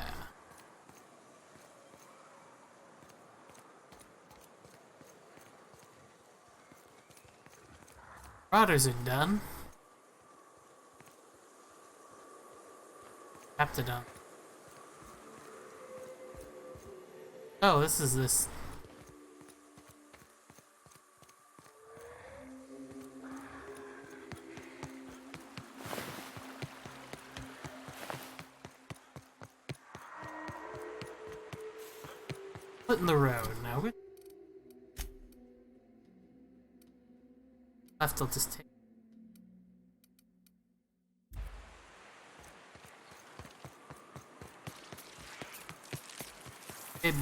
Speaker 1: Rotters are done. Aptodon. Oh, this is this. Put in the road now. Left, I'll just take.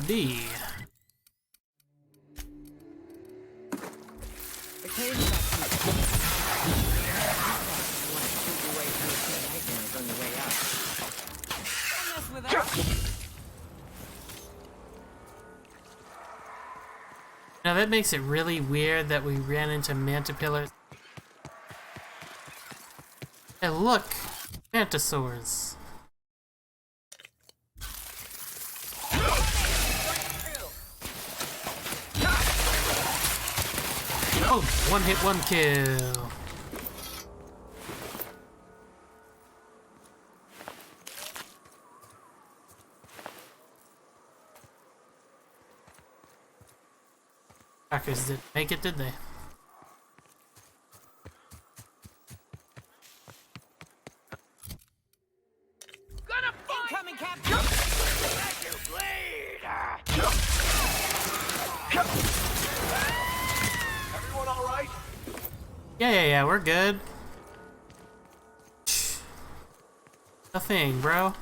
Speaker 1: B.
Speaker 2: The cave's back to you. Want to shoot your way through two nightmares on your way out. Don't mess with us.
Speaker 1: Now that makes it really weird that we ran into mantipillars. Hey, look! Mantisaurs. Oh, one hit, one kill. Trackers didn't make it, did they?
Speaker 2: Incoming captain!
Speaker 15: Let you bleed! Everyone all right?
Speaker 1: Yeah, we're good. Nothing, bro.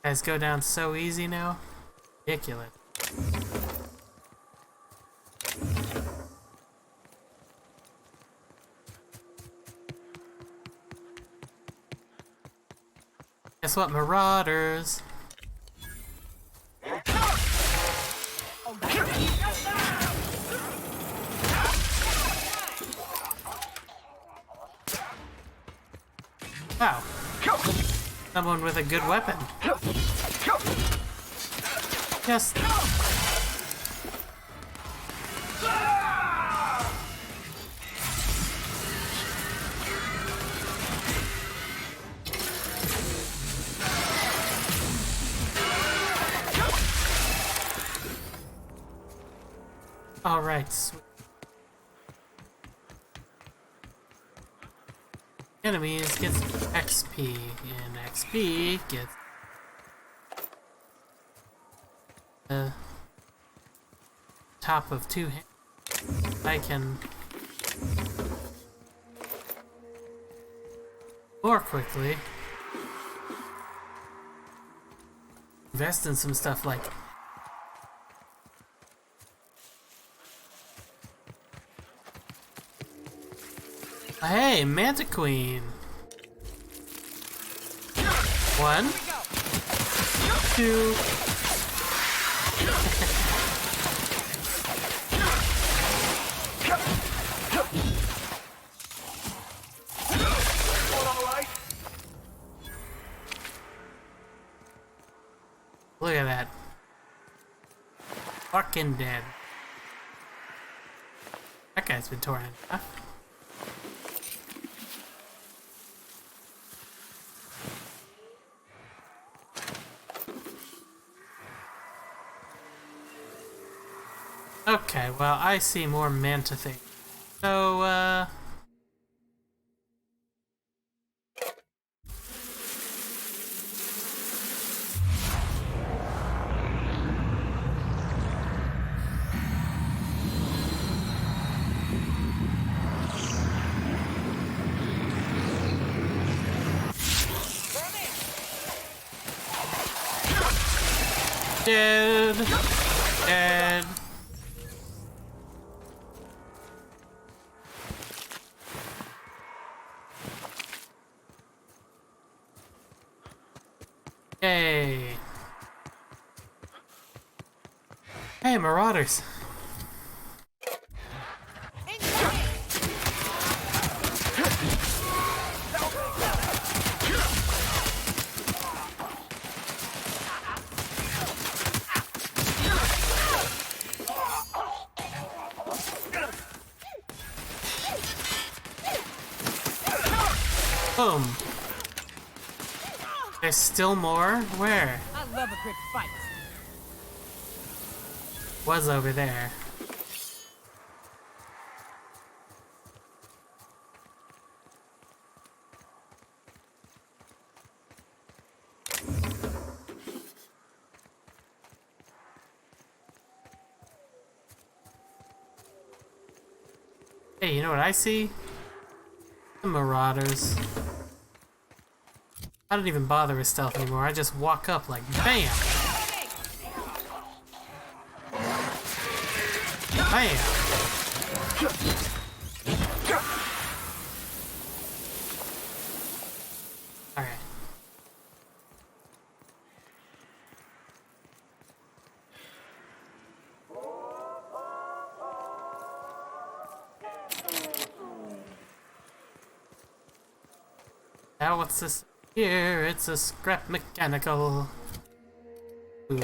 Speaker 1: Guys go down so easy now. Ridiculous. Guess what, marauders? Wow. Someone with a good weapon. Just... Alright, sweet. Enemies get XP, and XP gets the top of 2 hands. I can more quickly invest in some stuff like hey, Manta Queen. 1, 2. Look at that. Fucking dead. That guy's been torn in half. Okay, well, I see more Manta things. So, dead. Dead. Yay. Hey, Marauders. Boom. There's still more? Where?
Speaker 2: I love a good fight.
Speaker 1: Was over there. Hey, you know what I see? The Marauders. I don't even bother with stealth anymore. I just walk up like BAM! BAM! Alright. Now what's this? Here, it's a scrap mechanical. Ooh.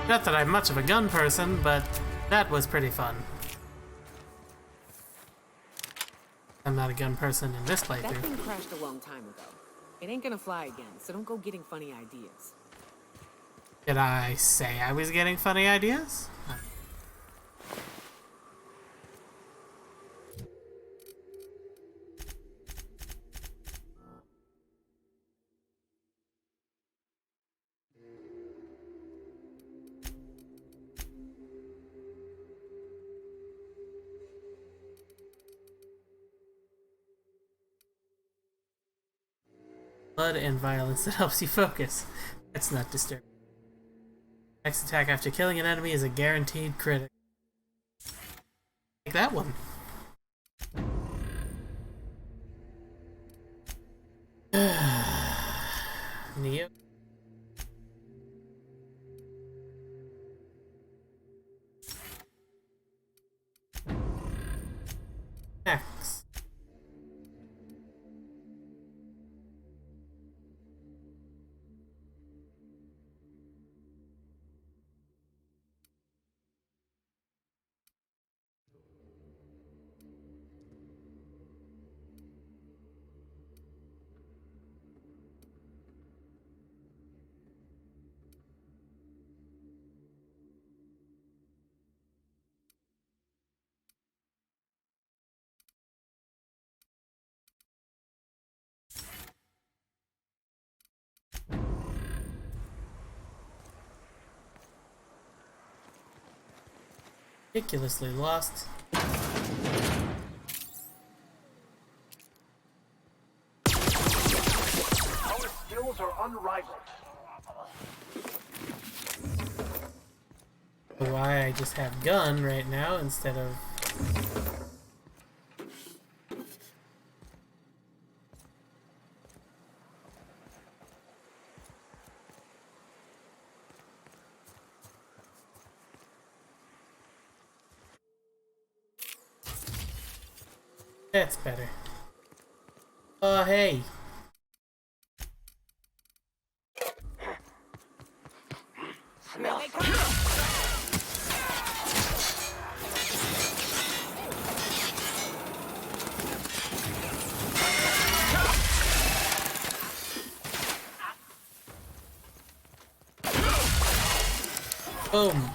Speaker 1: Not that I'm much of a gun person, but that was pretty fun. I'm not a gun person in this
Speaker 2: That
Speaker 1: playthrough.
Speaker 2: thing crashed a long time ago. It ain't gonna fly again, so don't go getting funny ideas.
Speaker 1: Did I say I was getting funny ideas? Blood and violence that helps you focus. That's not disturbing. Next attack after killing an enemy is a guaranteed critic. Take that one. Neo. X. Ridiculously lost.
Speaker 4: Our skills are unrivaled.
Speaker 1: Why I just have gun right now instead of... That's better. Oh, hey.
Speaker 20: Smell it.
Speaker 1: Boom.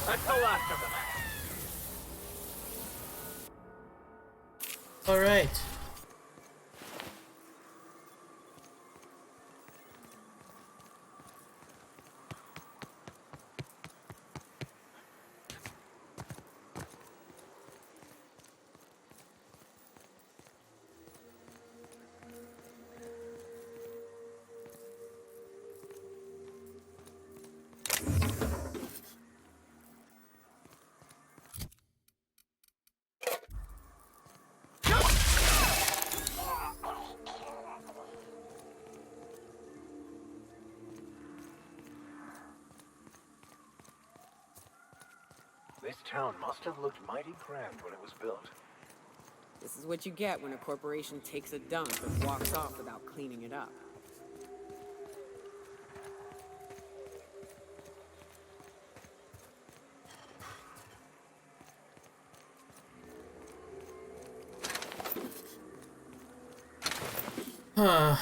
Speaker 4: That's the last of them.
Speaker 1: All right.
Speaker 4: This town must have looked mighty grand when it was built.
Speaker 2: This is what you get when a corporation takes a dump and walks off without cleaning it up.
Speaker 1: Huh.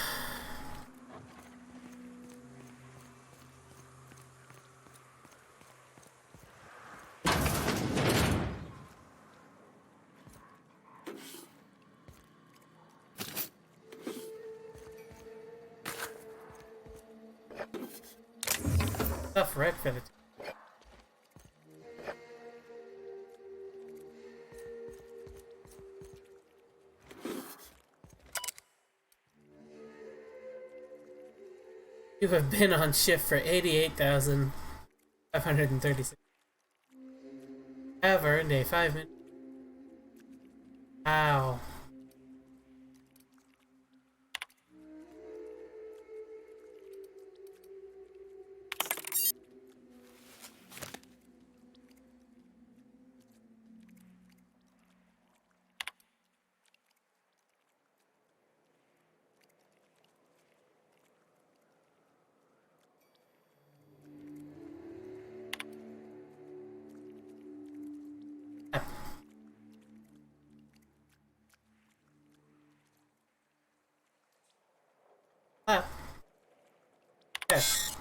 Speaker 1: Tough red for the... You have been on shift for 88,536. Have earned a 5-minute... Ow. Ah. Yes.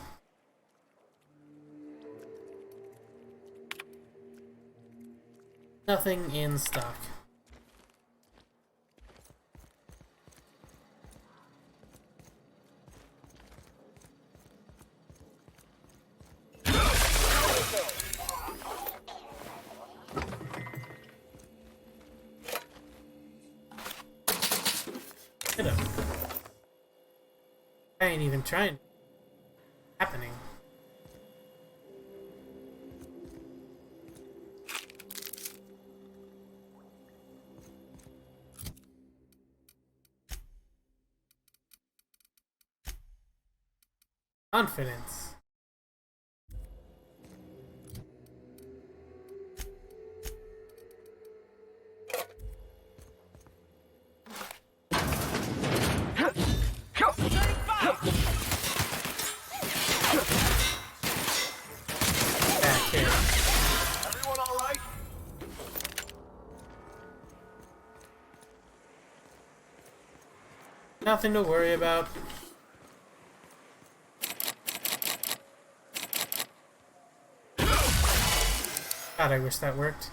Speaker 1: Nothing in stock. Hit him. I ain't even trying. Happening. Confidence.
Speaker 15: Everyone all right?
Speaker 1: Nothing to worry about. God, I wish that worked.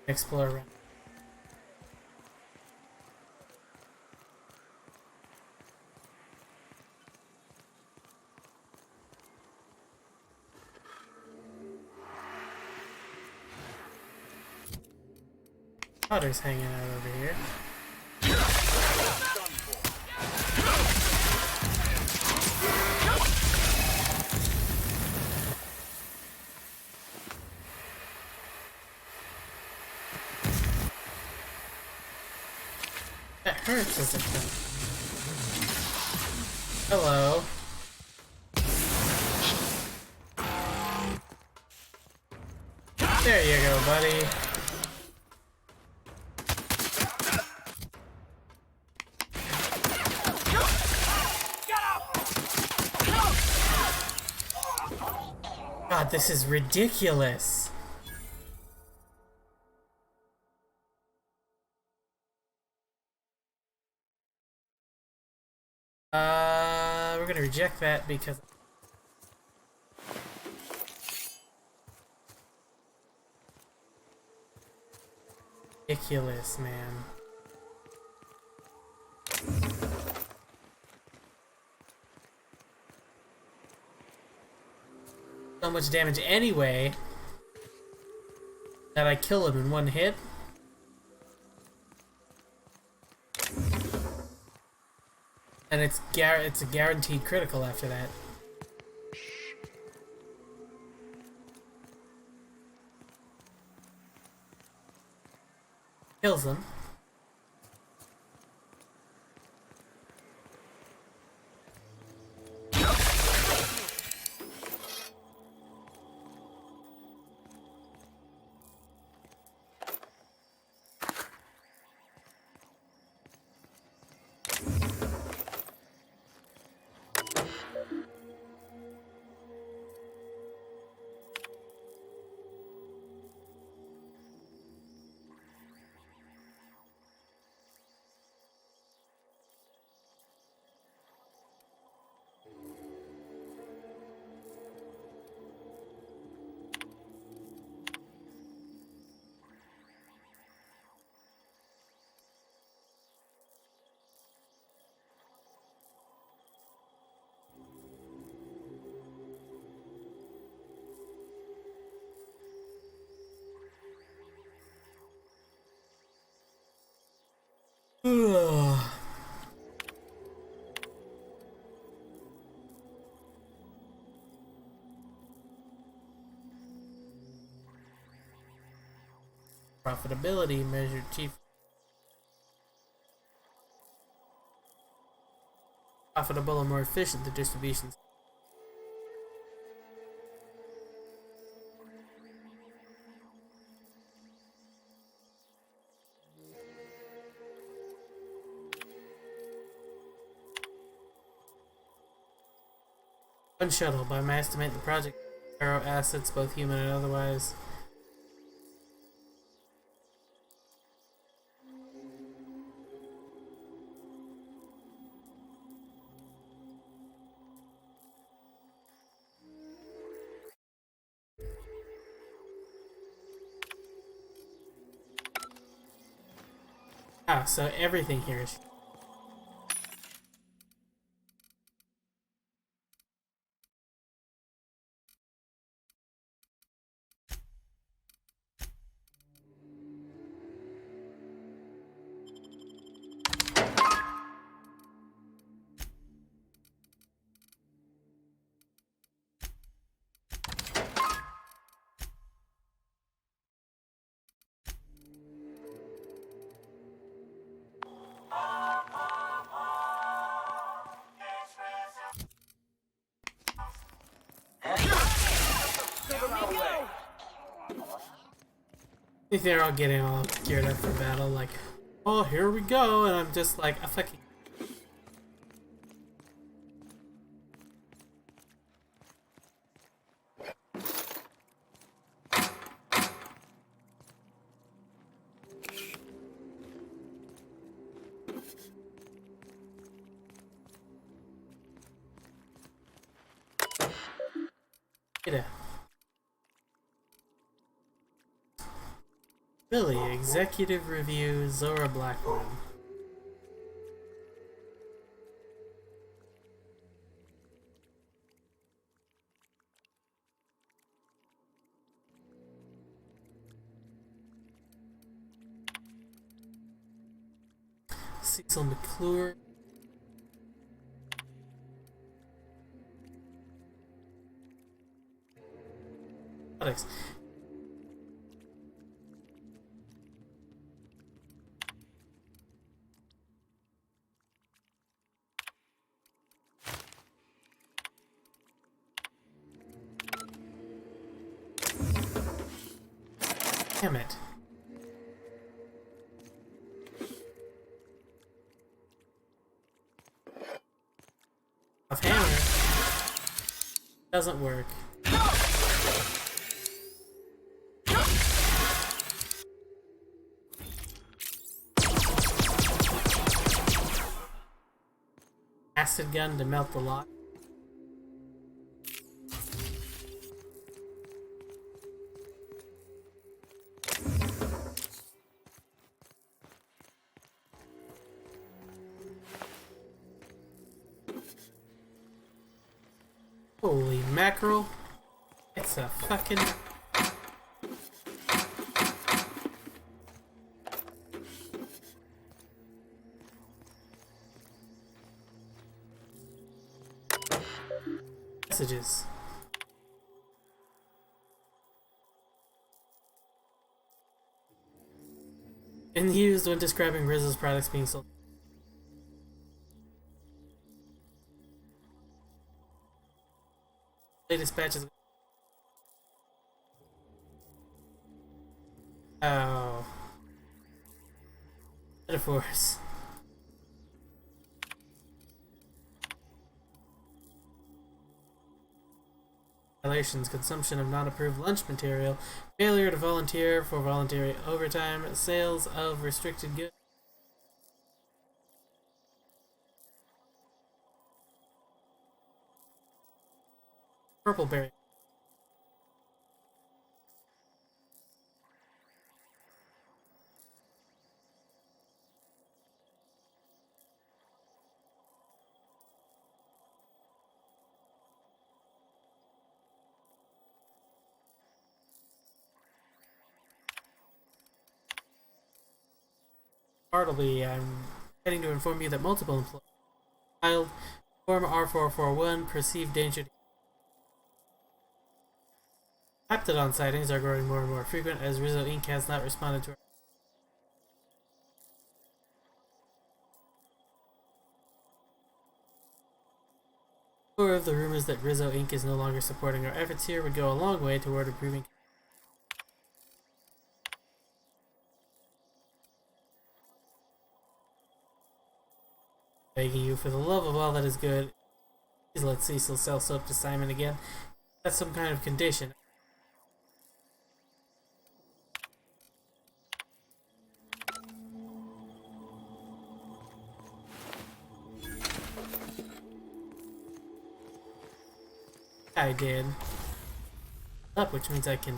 Speaker 1: Explore around. Potter's hanging out over here. That hurts as it does. Hello. There you go, buddy. God, this is ridiculous. We're gonna reject that because ridiculous, man. So much damage anyway that I kill him in one hit. And it's a guaranteed critical after that. Kills him. Ugh. Profitability measured chief. Profitable and more efficient the distributions. One shuttle, by my estimate, the project arrow assets, both human and otherwise. Ah, so everything here is. think they're all getting all geared up for battle, like, oh, here we go, and I'm just like, a fucking... Get out. Billy, Executive Review, Zora Blackwood. Cecil McClure. Alex. Damn it. Of hammer doesn't work. Acid gun to melt the lock. Holy mackerel. It's a fucking... Messages. And used when describing Rizzo's products being sold. Latest patches. Oh. Metaphors. Violations, consumption of non-approved lunch material, failure to volunteer for voluntary overtime, sales of restricted goods. Purple berry. Bartleby, I'm heading to inform you that multiple employees filed Form R441 perceived danger. Aptodon sightings are growing more and more frequent as Rizzo Inc. has not responded to our... Or of the rumors that Rizzo Inc. is no longer supporting our efforts here would go a long way toward improving. Begging you for the love of all that is good, please let Cecil sell soap to Simon again. That's some kind of condition. I did. Up, which means I can...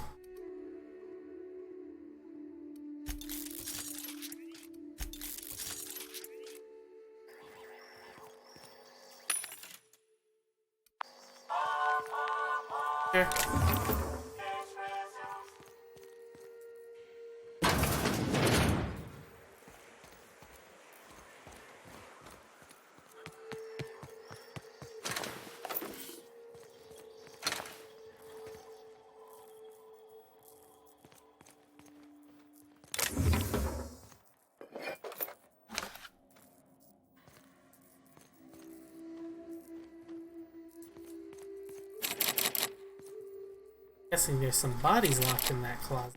Speaker 1: Sure. Guessing there's some bodies locked in that closet.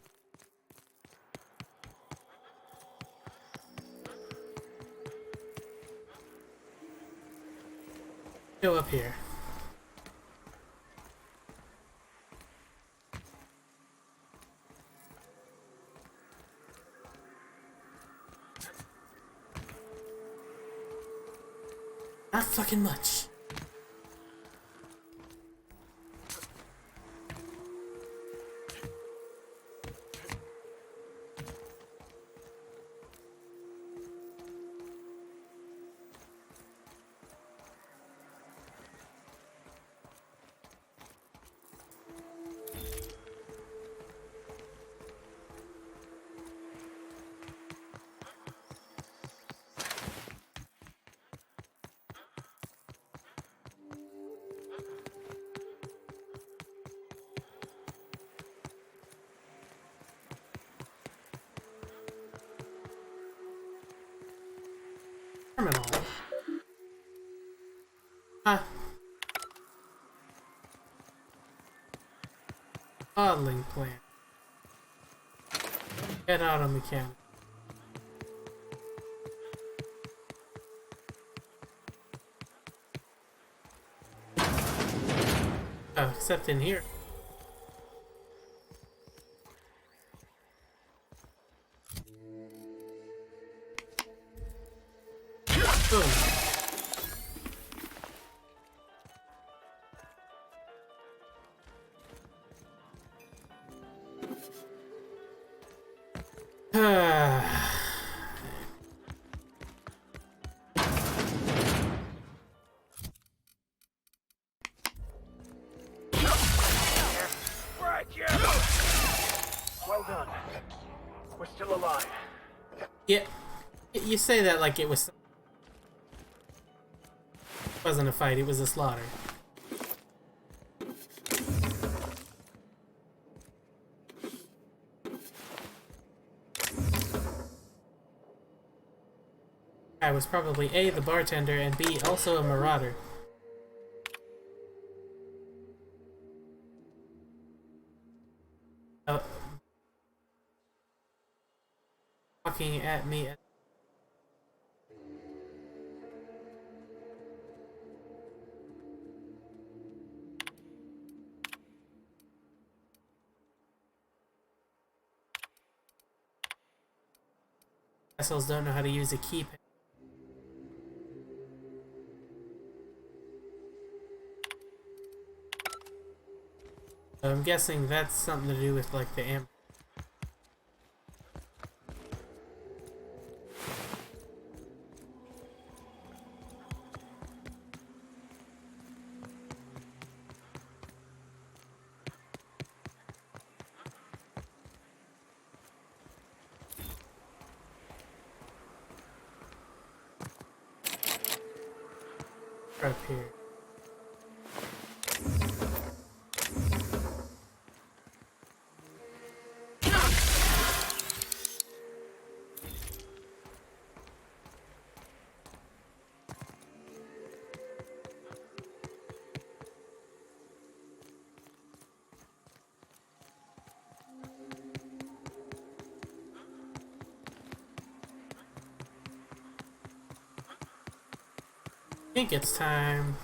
Speaker 1: Go up here. Not fucking much. Terminal. Modeling plan. Get auto mechanic. Oh, except in here. Boom.
Speaker 4: Well done. We're still alive.
Speaker 1: Yeah, you say that like it wasn't a fight, it was a slaughter. I was probably A, the bartender, and B, also a marauder. Talking at me. Assholes don't know how to use a keypad. So I'm guessing that's something to do with like the amp. Up here. I think it's time.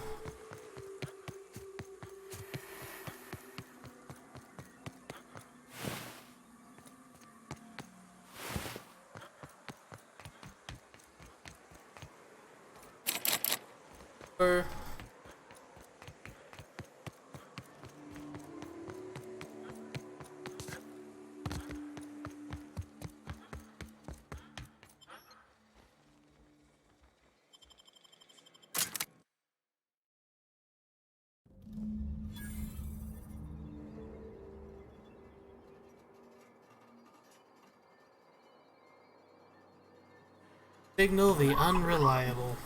Speaker 1: Signal the unreliable.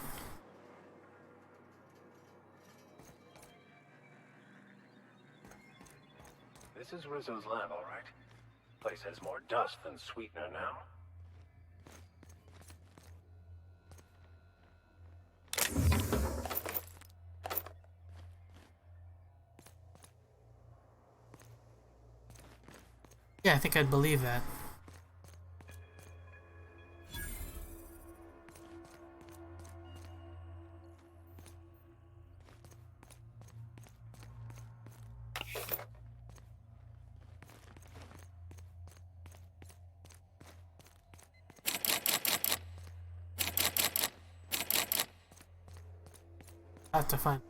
Speaker 4: This is Rizzo's lab, all right. Place has more dust than sweetener now.
Speaker 1: Yeah, I think I'd believe that. Have to find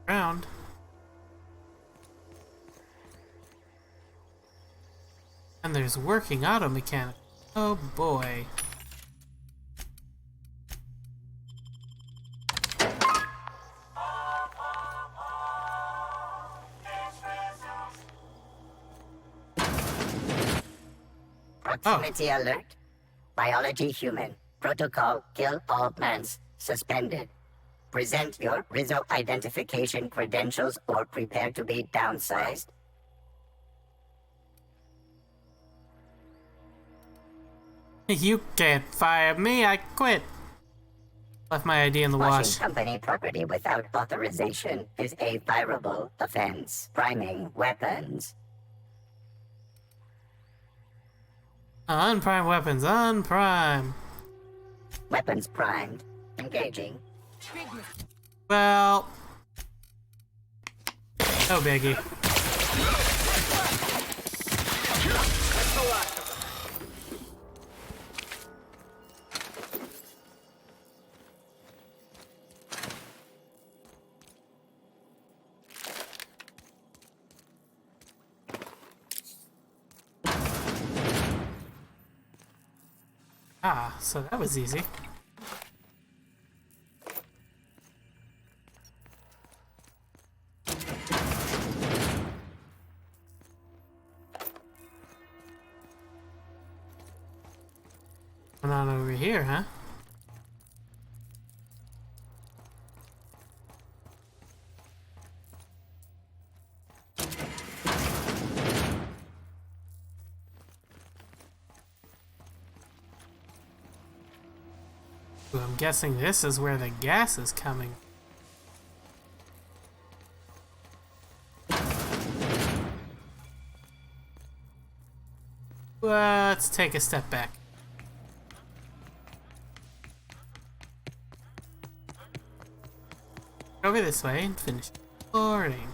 Speaker 1: around. And there's working auto mechanic. Oh boy.
Speaker 21: Proximity alert. Biology human. Protocol kill all plants. Suspended. Present your Rizzo identification credentials or prepare to be downsized.
Speaker 1: You can't fire me, I quit. Left my ID in the
Speaker 21: Washing
Speaker 1: wash.
Speaker 21: company property without authorization is a fireable offense. Priming weapons.
Speaker 1: Unprime weapons, unprime.
Speaker 21: Weapons primed. Engaging.
Speaker 1: Well, no biggie. Ah, so that was easy. Going on over here, huh? Ooh, I'm guessing this is where the gas is coming. Let's take a step back. Over this way and finish exploring.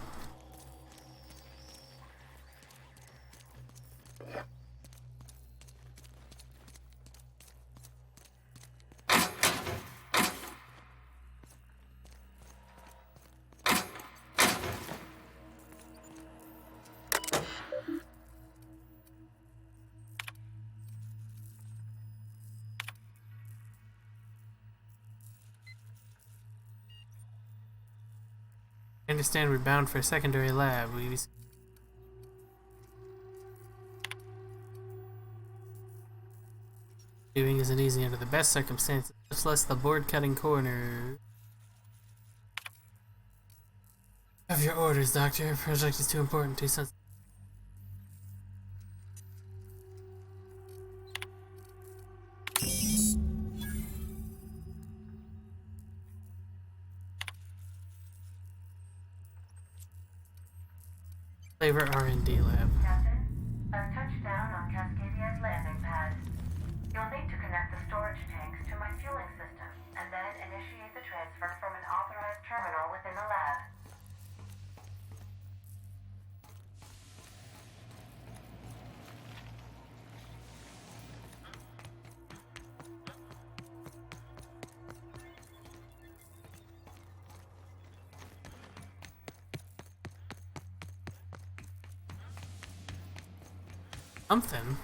Speaker 1: I understand we're bound for a secondary lab. Doing isn't easy under the best circumstances, much less the board-cutting corner. Have your orders, Doctor. Project is too important, too sensitive. Flavor R&D lab.
Speaker 22: Captain, I've touched down on Cascadia's landing pad. You'll need to connect the storage tanks to my fueling system, and then initiate the transfer from an authorized terminal within the lab.
Speaker 1: Something.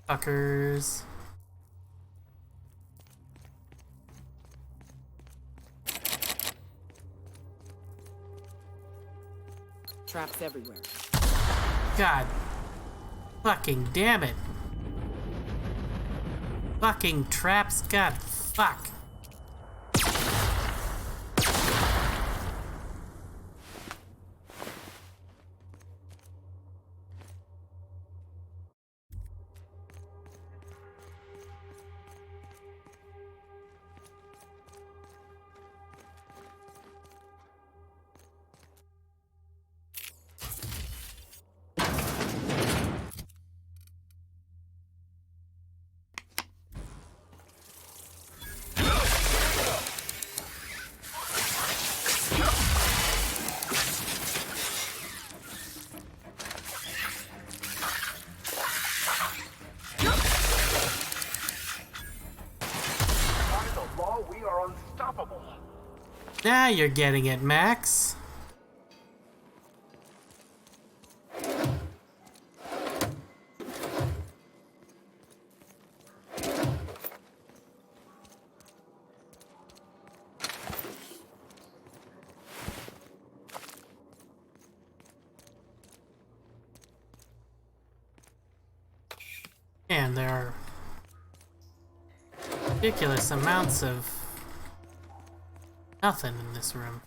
Speaker 1: Fuckers.
Speaker 2: Traps everywhere.
Speaker 1: God. Fucking damn it. Fucking traps. God, fuck.
Speaker 4: unstoppable.
Speaker 1: Now you're getting it, Max. And there are ridiculous amounts of nothing in this room.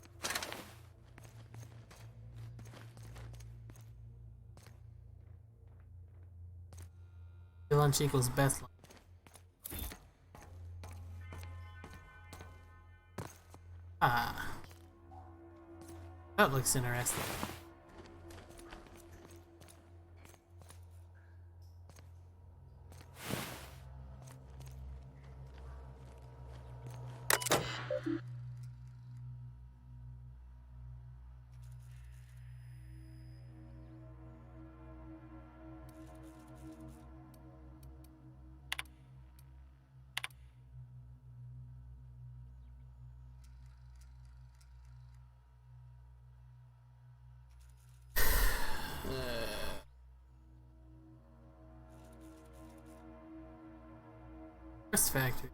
Speaker 1: Lunch equals best lunch. Ah. That looks interesting. First factory.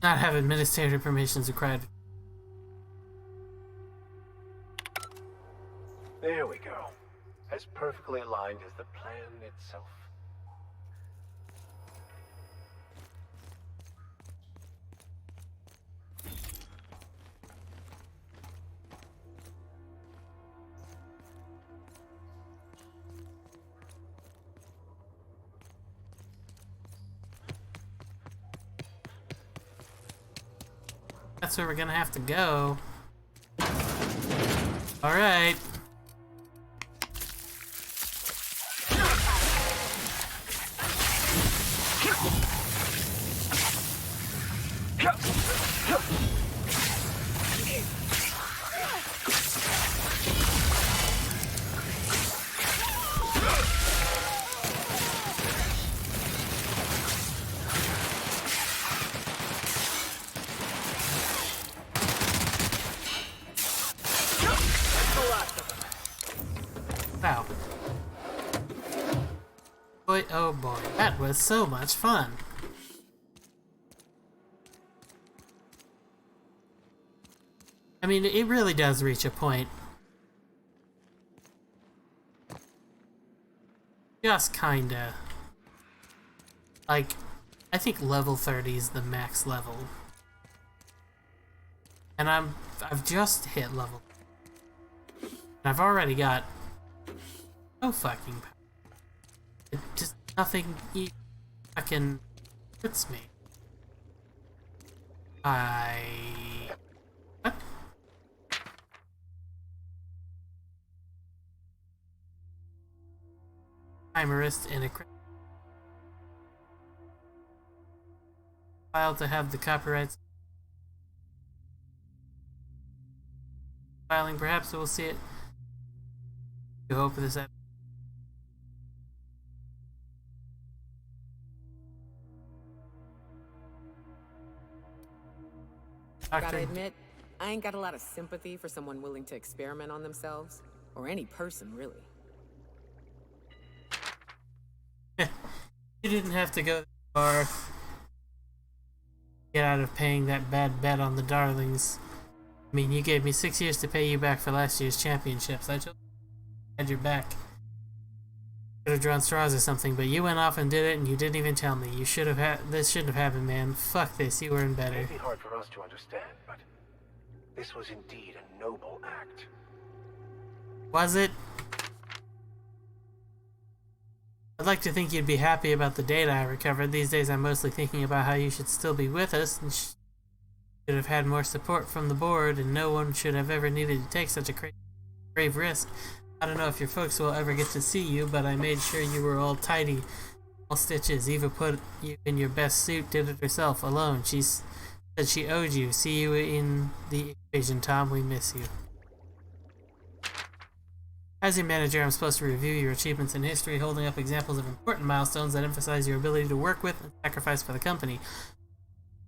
Speaker 1: Not have administrative permissions required.
Speaker 4: There we go. As perfectly aligned as the plan itself.
Speaker 1: That's where we're gonna have to go. All right. Wow. Boy, oh boy, that was so much fun. I mean, it really does reach a point. Just kinda. Like, I think level 30 is the max level. And I've just hit level. And I've already got no fucking power. It just nothing fucking hurts me. What? Timerist in a file to have the copyrights filing. Perhaps we'll see it. I hope this episode.
Speaker 2: Gotta admit, I ain't got a lot of sympathy for someone willing to experiment on themselves, or any person, really.
Speaker 1: You didn't have to go far. Get out of paying that bad bet on the Darlings. I mean, you gave me 6 years to pay you back for last year's championships. I just had your back. Could have drawn straws or something, but you went off and did it, and you didn't even tell me. You should have this shouldn't have happened, man. Fuck this. You were in better.
Speaker 4: It may be hard for us to understand, but this was indeed a noble act.
Speaker 1: Was it? I'd like to think you'd be happy about the data I recovered. These days I'm mostly thinking about how you should still be with us and should have had more support from the board, and no one should have ever needed to take such a grave risk. I don't know if your folks will ever get to see you, but I made sure you were all tidy, all stitches. Eva put you in your best suit, did it herself, alone. She said she owed you. See you in the equation, Tom. We miss you. As your manager, I'm supposed to review your achievements in history, holding up examples of important milestones that emphasize your ability to work with and sacrifice for the company.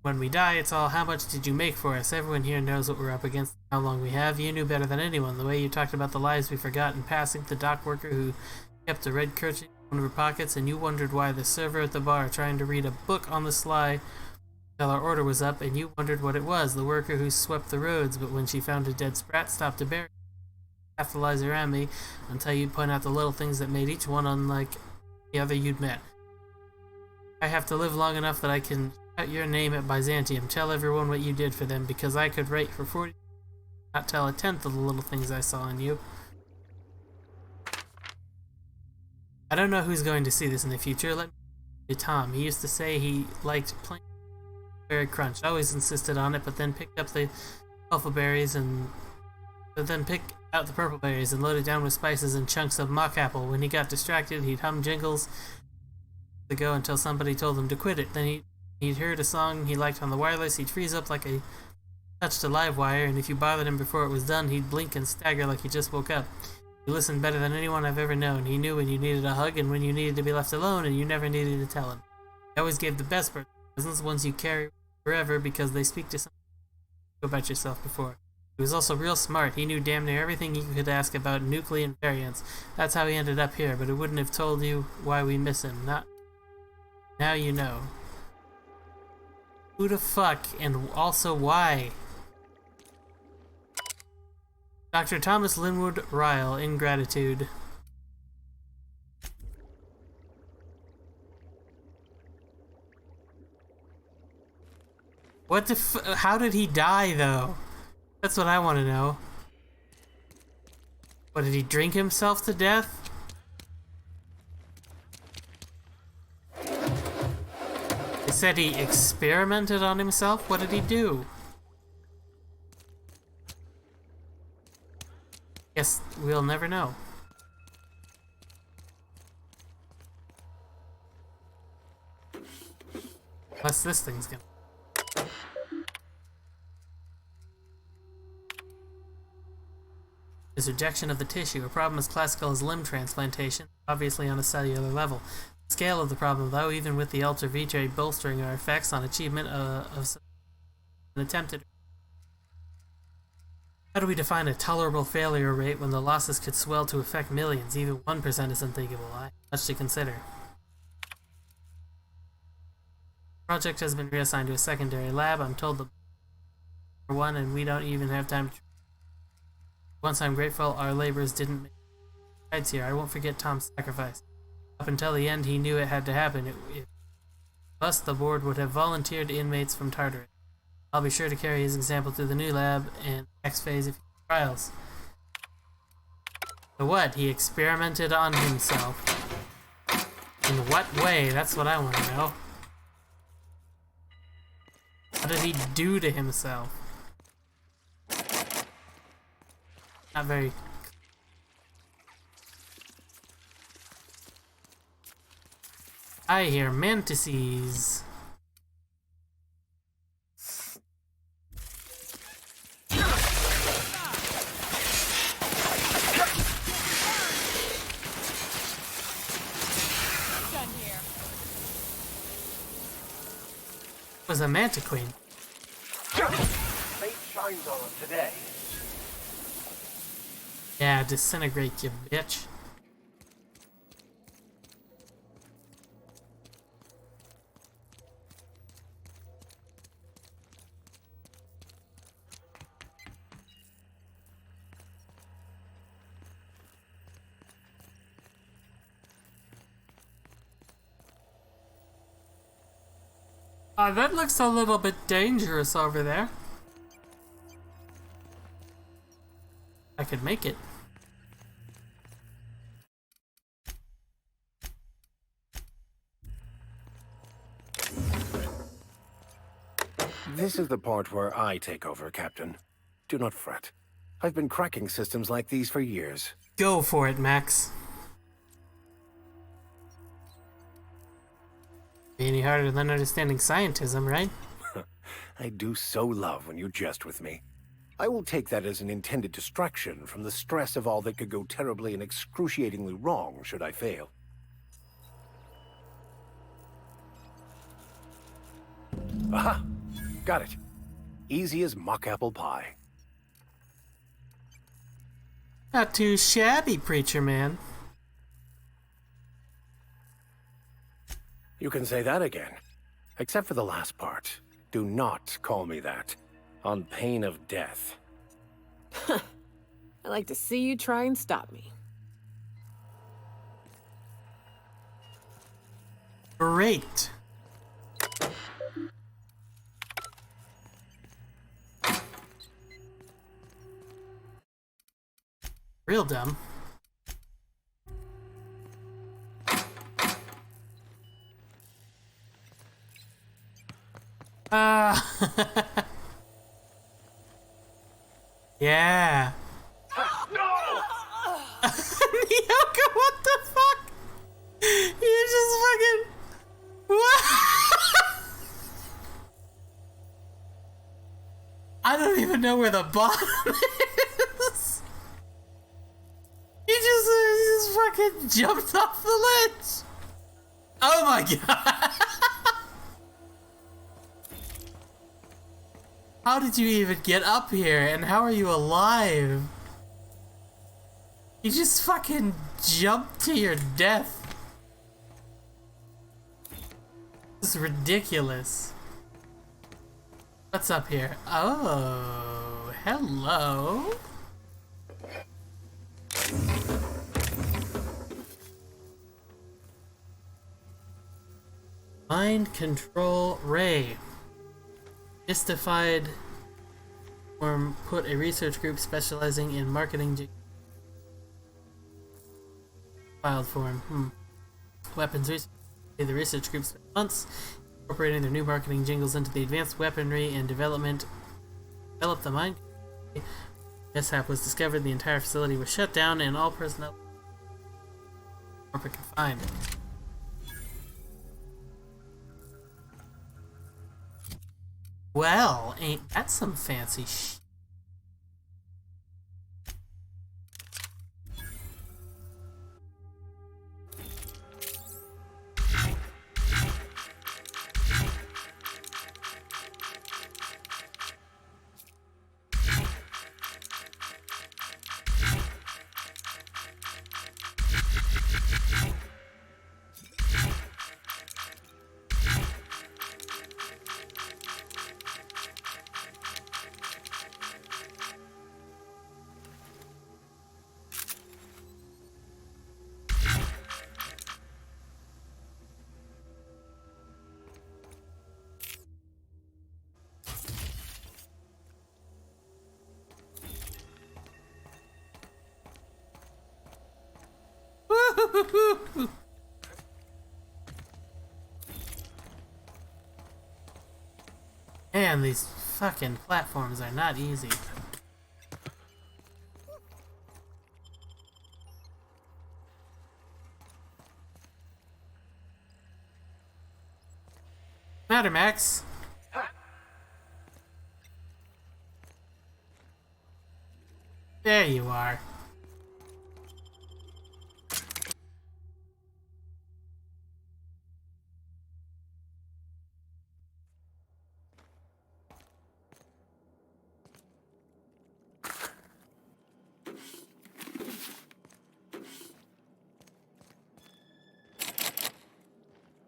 Speaker 1: When we die, it's all, how much did you make for us? Everyone here knows what we're up against, how long we have. You knew better than anyone. The way you talked about the lives we forgot in passing, the dock worker who kept a red kerchief in one of her pockets, and you wondered why the server at the bar trying to read a book on the sly until our order was up, and you wondered what it was, the worker who swept the roads, but when she found a dead sprat, stopped to bury half the lies around me, until you'd point out the little things that made each one unlike the other you'd met. I have to live long enough that I can shout your name at Byzantium, tell everyone what you did for them, because I could write for 40, not tell a tenth of the little things I saw in you. I don't know who's going to see this in the future. Let me say Tom. He used to say he liked plain berry crunch. Always insisted on it, but then picked up the berries and pick out the purple berries and load it down with spices and chunks of mock apple. When he got distracted, he'd hum jingles to go until somebody told him to quit it. Then he'd heard a song he liked on the wireless. He'd freeze up like a touched a live wire, and if you bothered him before it was done, he'd blink and stagger like he just woke up. He listened better than anyone I've ever known. He knew when you needed a hug and when you needed to be left alone, and you never needed to tell him. He always gave the best birthday presents, ones you carry forever because they speak to something about yourself before. He was also real smart. He knew damn near everything you could ask about nuclear variants. That's how he ended up here, but it wouldn't have told you why we miss him. Not now you know. Who the fuck, and also why? Dr. Thomas Linwood Ryle, in gratitude. What the how did he die, though? That's what I want to know. What, did he drink himself to death? They said he experimented on himself? What did he do? Guess we'll never know. Unless this thing's gonna... His rejection of the tissue, a problem as classical as limb transplantation, obviously on a cellular level. The scale of the problem, though, even with the ultra vitae bolstering our effects on achievement of an attempted... How do we define a tolerable failure rate when the losses could swell to affect millions? Even 1% is unthinkable. Much to consider. The project has been reassigned to a secondary lab. I'm told the one, and we don't even have time to... Once I'm grateful our labors didn't make strides here. I won't forget Tom's sacrifice. Up until the end, he knew it had to happen. Thus, the board would have volunteered inmates from Tartarus. I'll be sure to carry his example to the new lab and next phase of trials. So what? He experimented on himself. In what way? That's what I want to know. What did he do to himself? Not very... I hear mantises. Was a mantiqueen.
Speaker 4: Fate shines on us today.
Speaker 1: Yeah, disintegrate, you bitch. That looks a little bit dangerous over there. I could make it.
Speaker 13: This is the part where I take over, Captain. Do not fret. I've been cracking systems like these for years.
Speaker 1: Go for it, Max. Be any harder than understanding scientism, right?
Speaker 13: I do so love when you jest with me. I will take that as an intended distraction from the stress of all that could go terribly and excruciatingly wrong should I fail. Aha! Got it. Easy as mock apple pie.
Speaker 1: Not too shabby, preacher man.
Speaker 13: You can say that again. Except for the last part. Do not call me that. On pain of death.
Speaker 2: I like to see you try and stop me.
Speaker 1: Great. Real dumb. Yeah. Nyoka, what the fuck? You just fucking... What? I don't even know where the bottom is. He just fucking jumped off the ledge. Oh my god. How did you even get up here, and how are you alive? You just fucking jumped to your death. This is ridiculous. What's up here? Oh, hello. Mind control ray. Mystified form put a research group specializing in marketing filed form. Weapons research. The research group spent months incorporating their new marketing jingles into the advanced weaponry and developed the mine. Mishap was discovered, the entire facility was shut down, and all personnel were confined. Well, ain't that some fancy sh... Man, these fucking platforms are not easy. Matter, Max? There you are.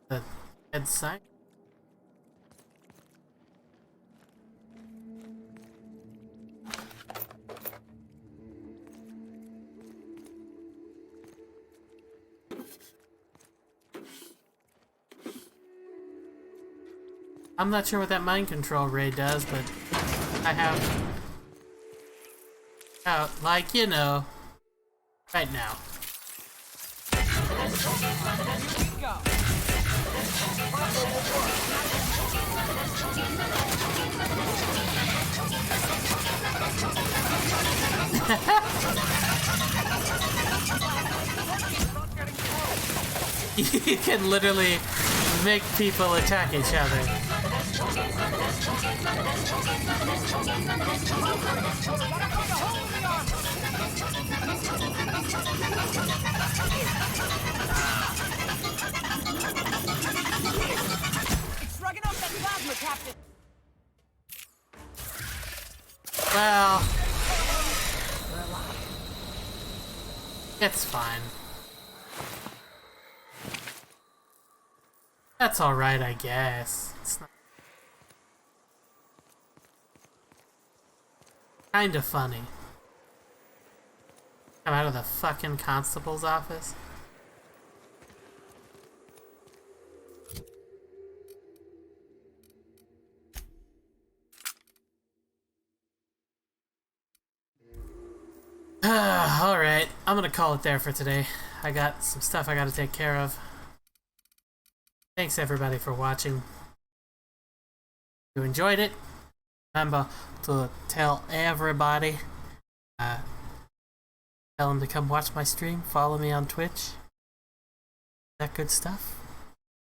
Speaker 1: The head sign. I'm not sure what that mind control ray does, but I have out, like, you know, right now. You can literally make people attack each other.
Speaker 7: It's shrugging off that plasma, Captain.
Speaker 1: Well, it's fine. That's alright, I guess. It's not kinda funny. I'm out of the fucking constable's office. Alright, I'm gonna call it there for today. I got some stuff I gotta take care of. Thanks everybody for watching. If you enjoyed it, remember to tell everybody. Tell them to come watch my stream, follow me on Twitch. That good stuff.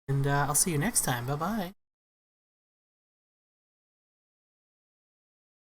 Speaker 1: And I'll see you next time. Bye-bye.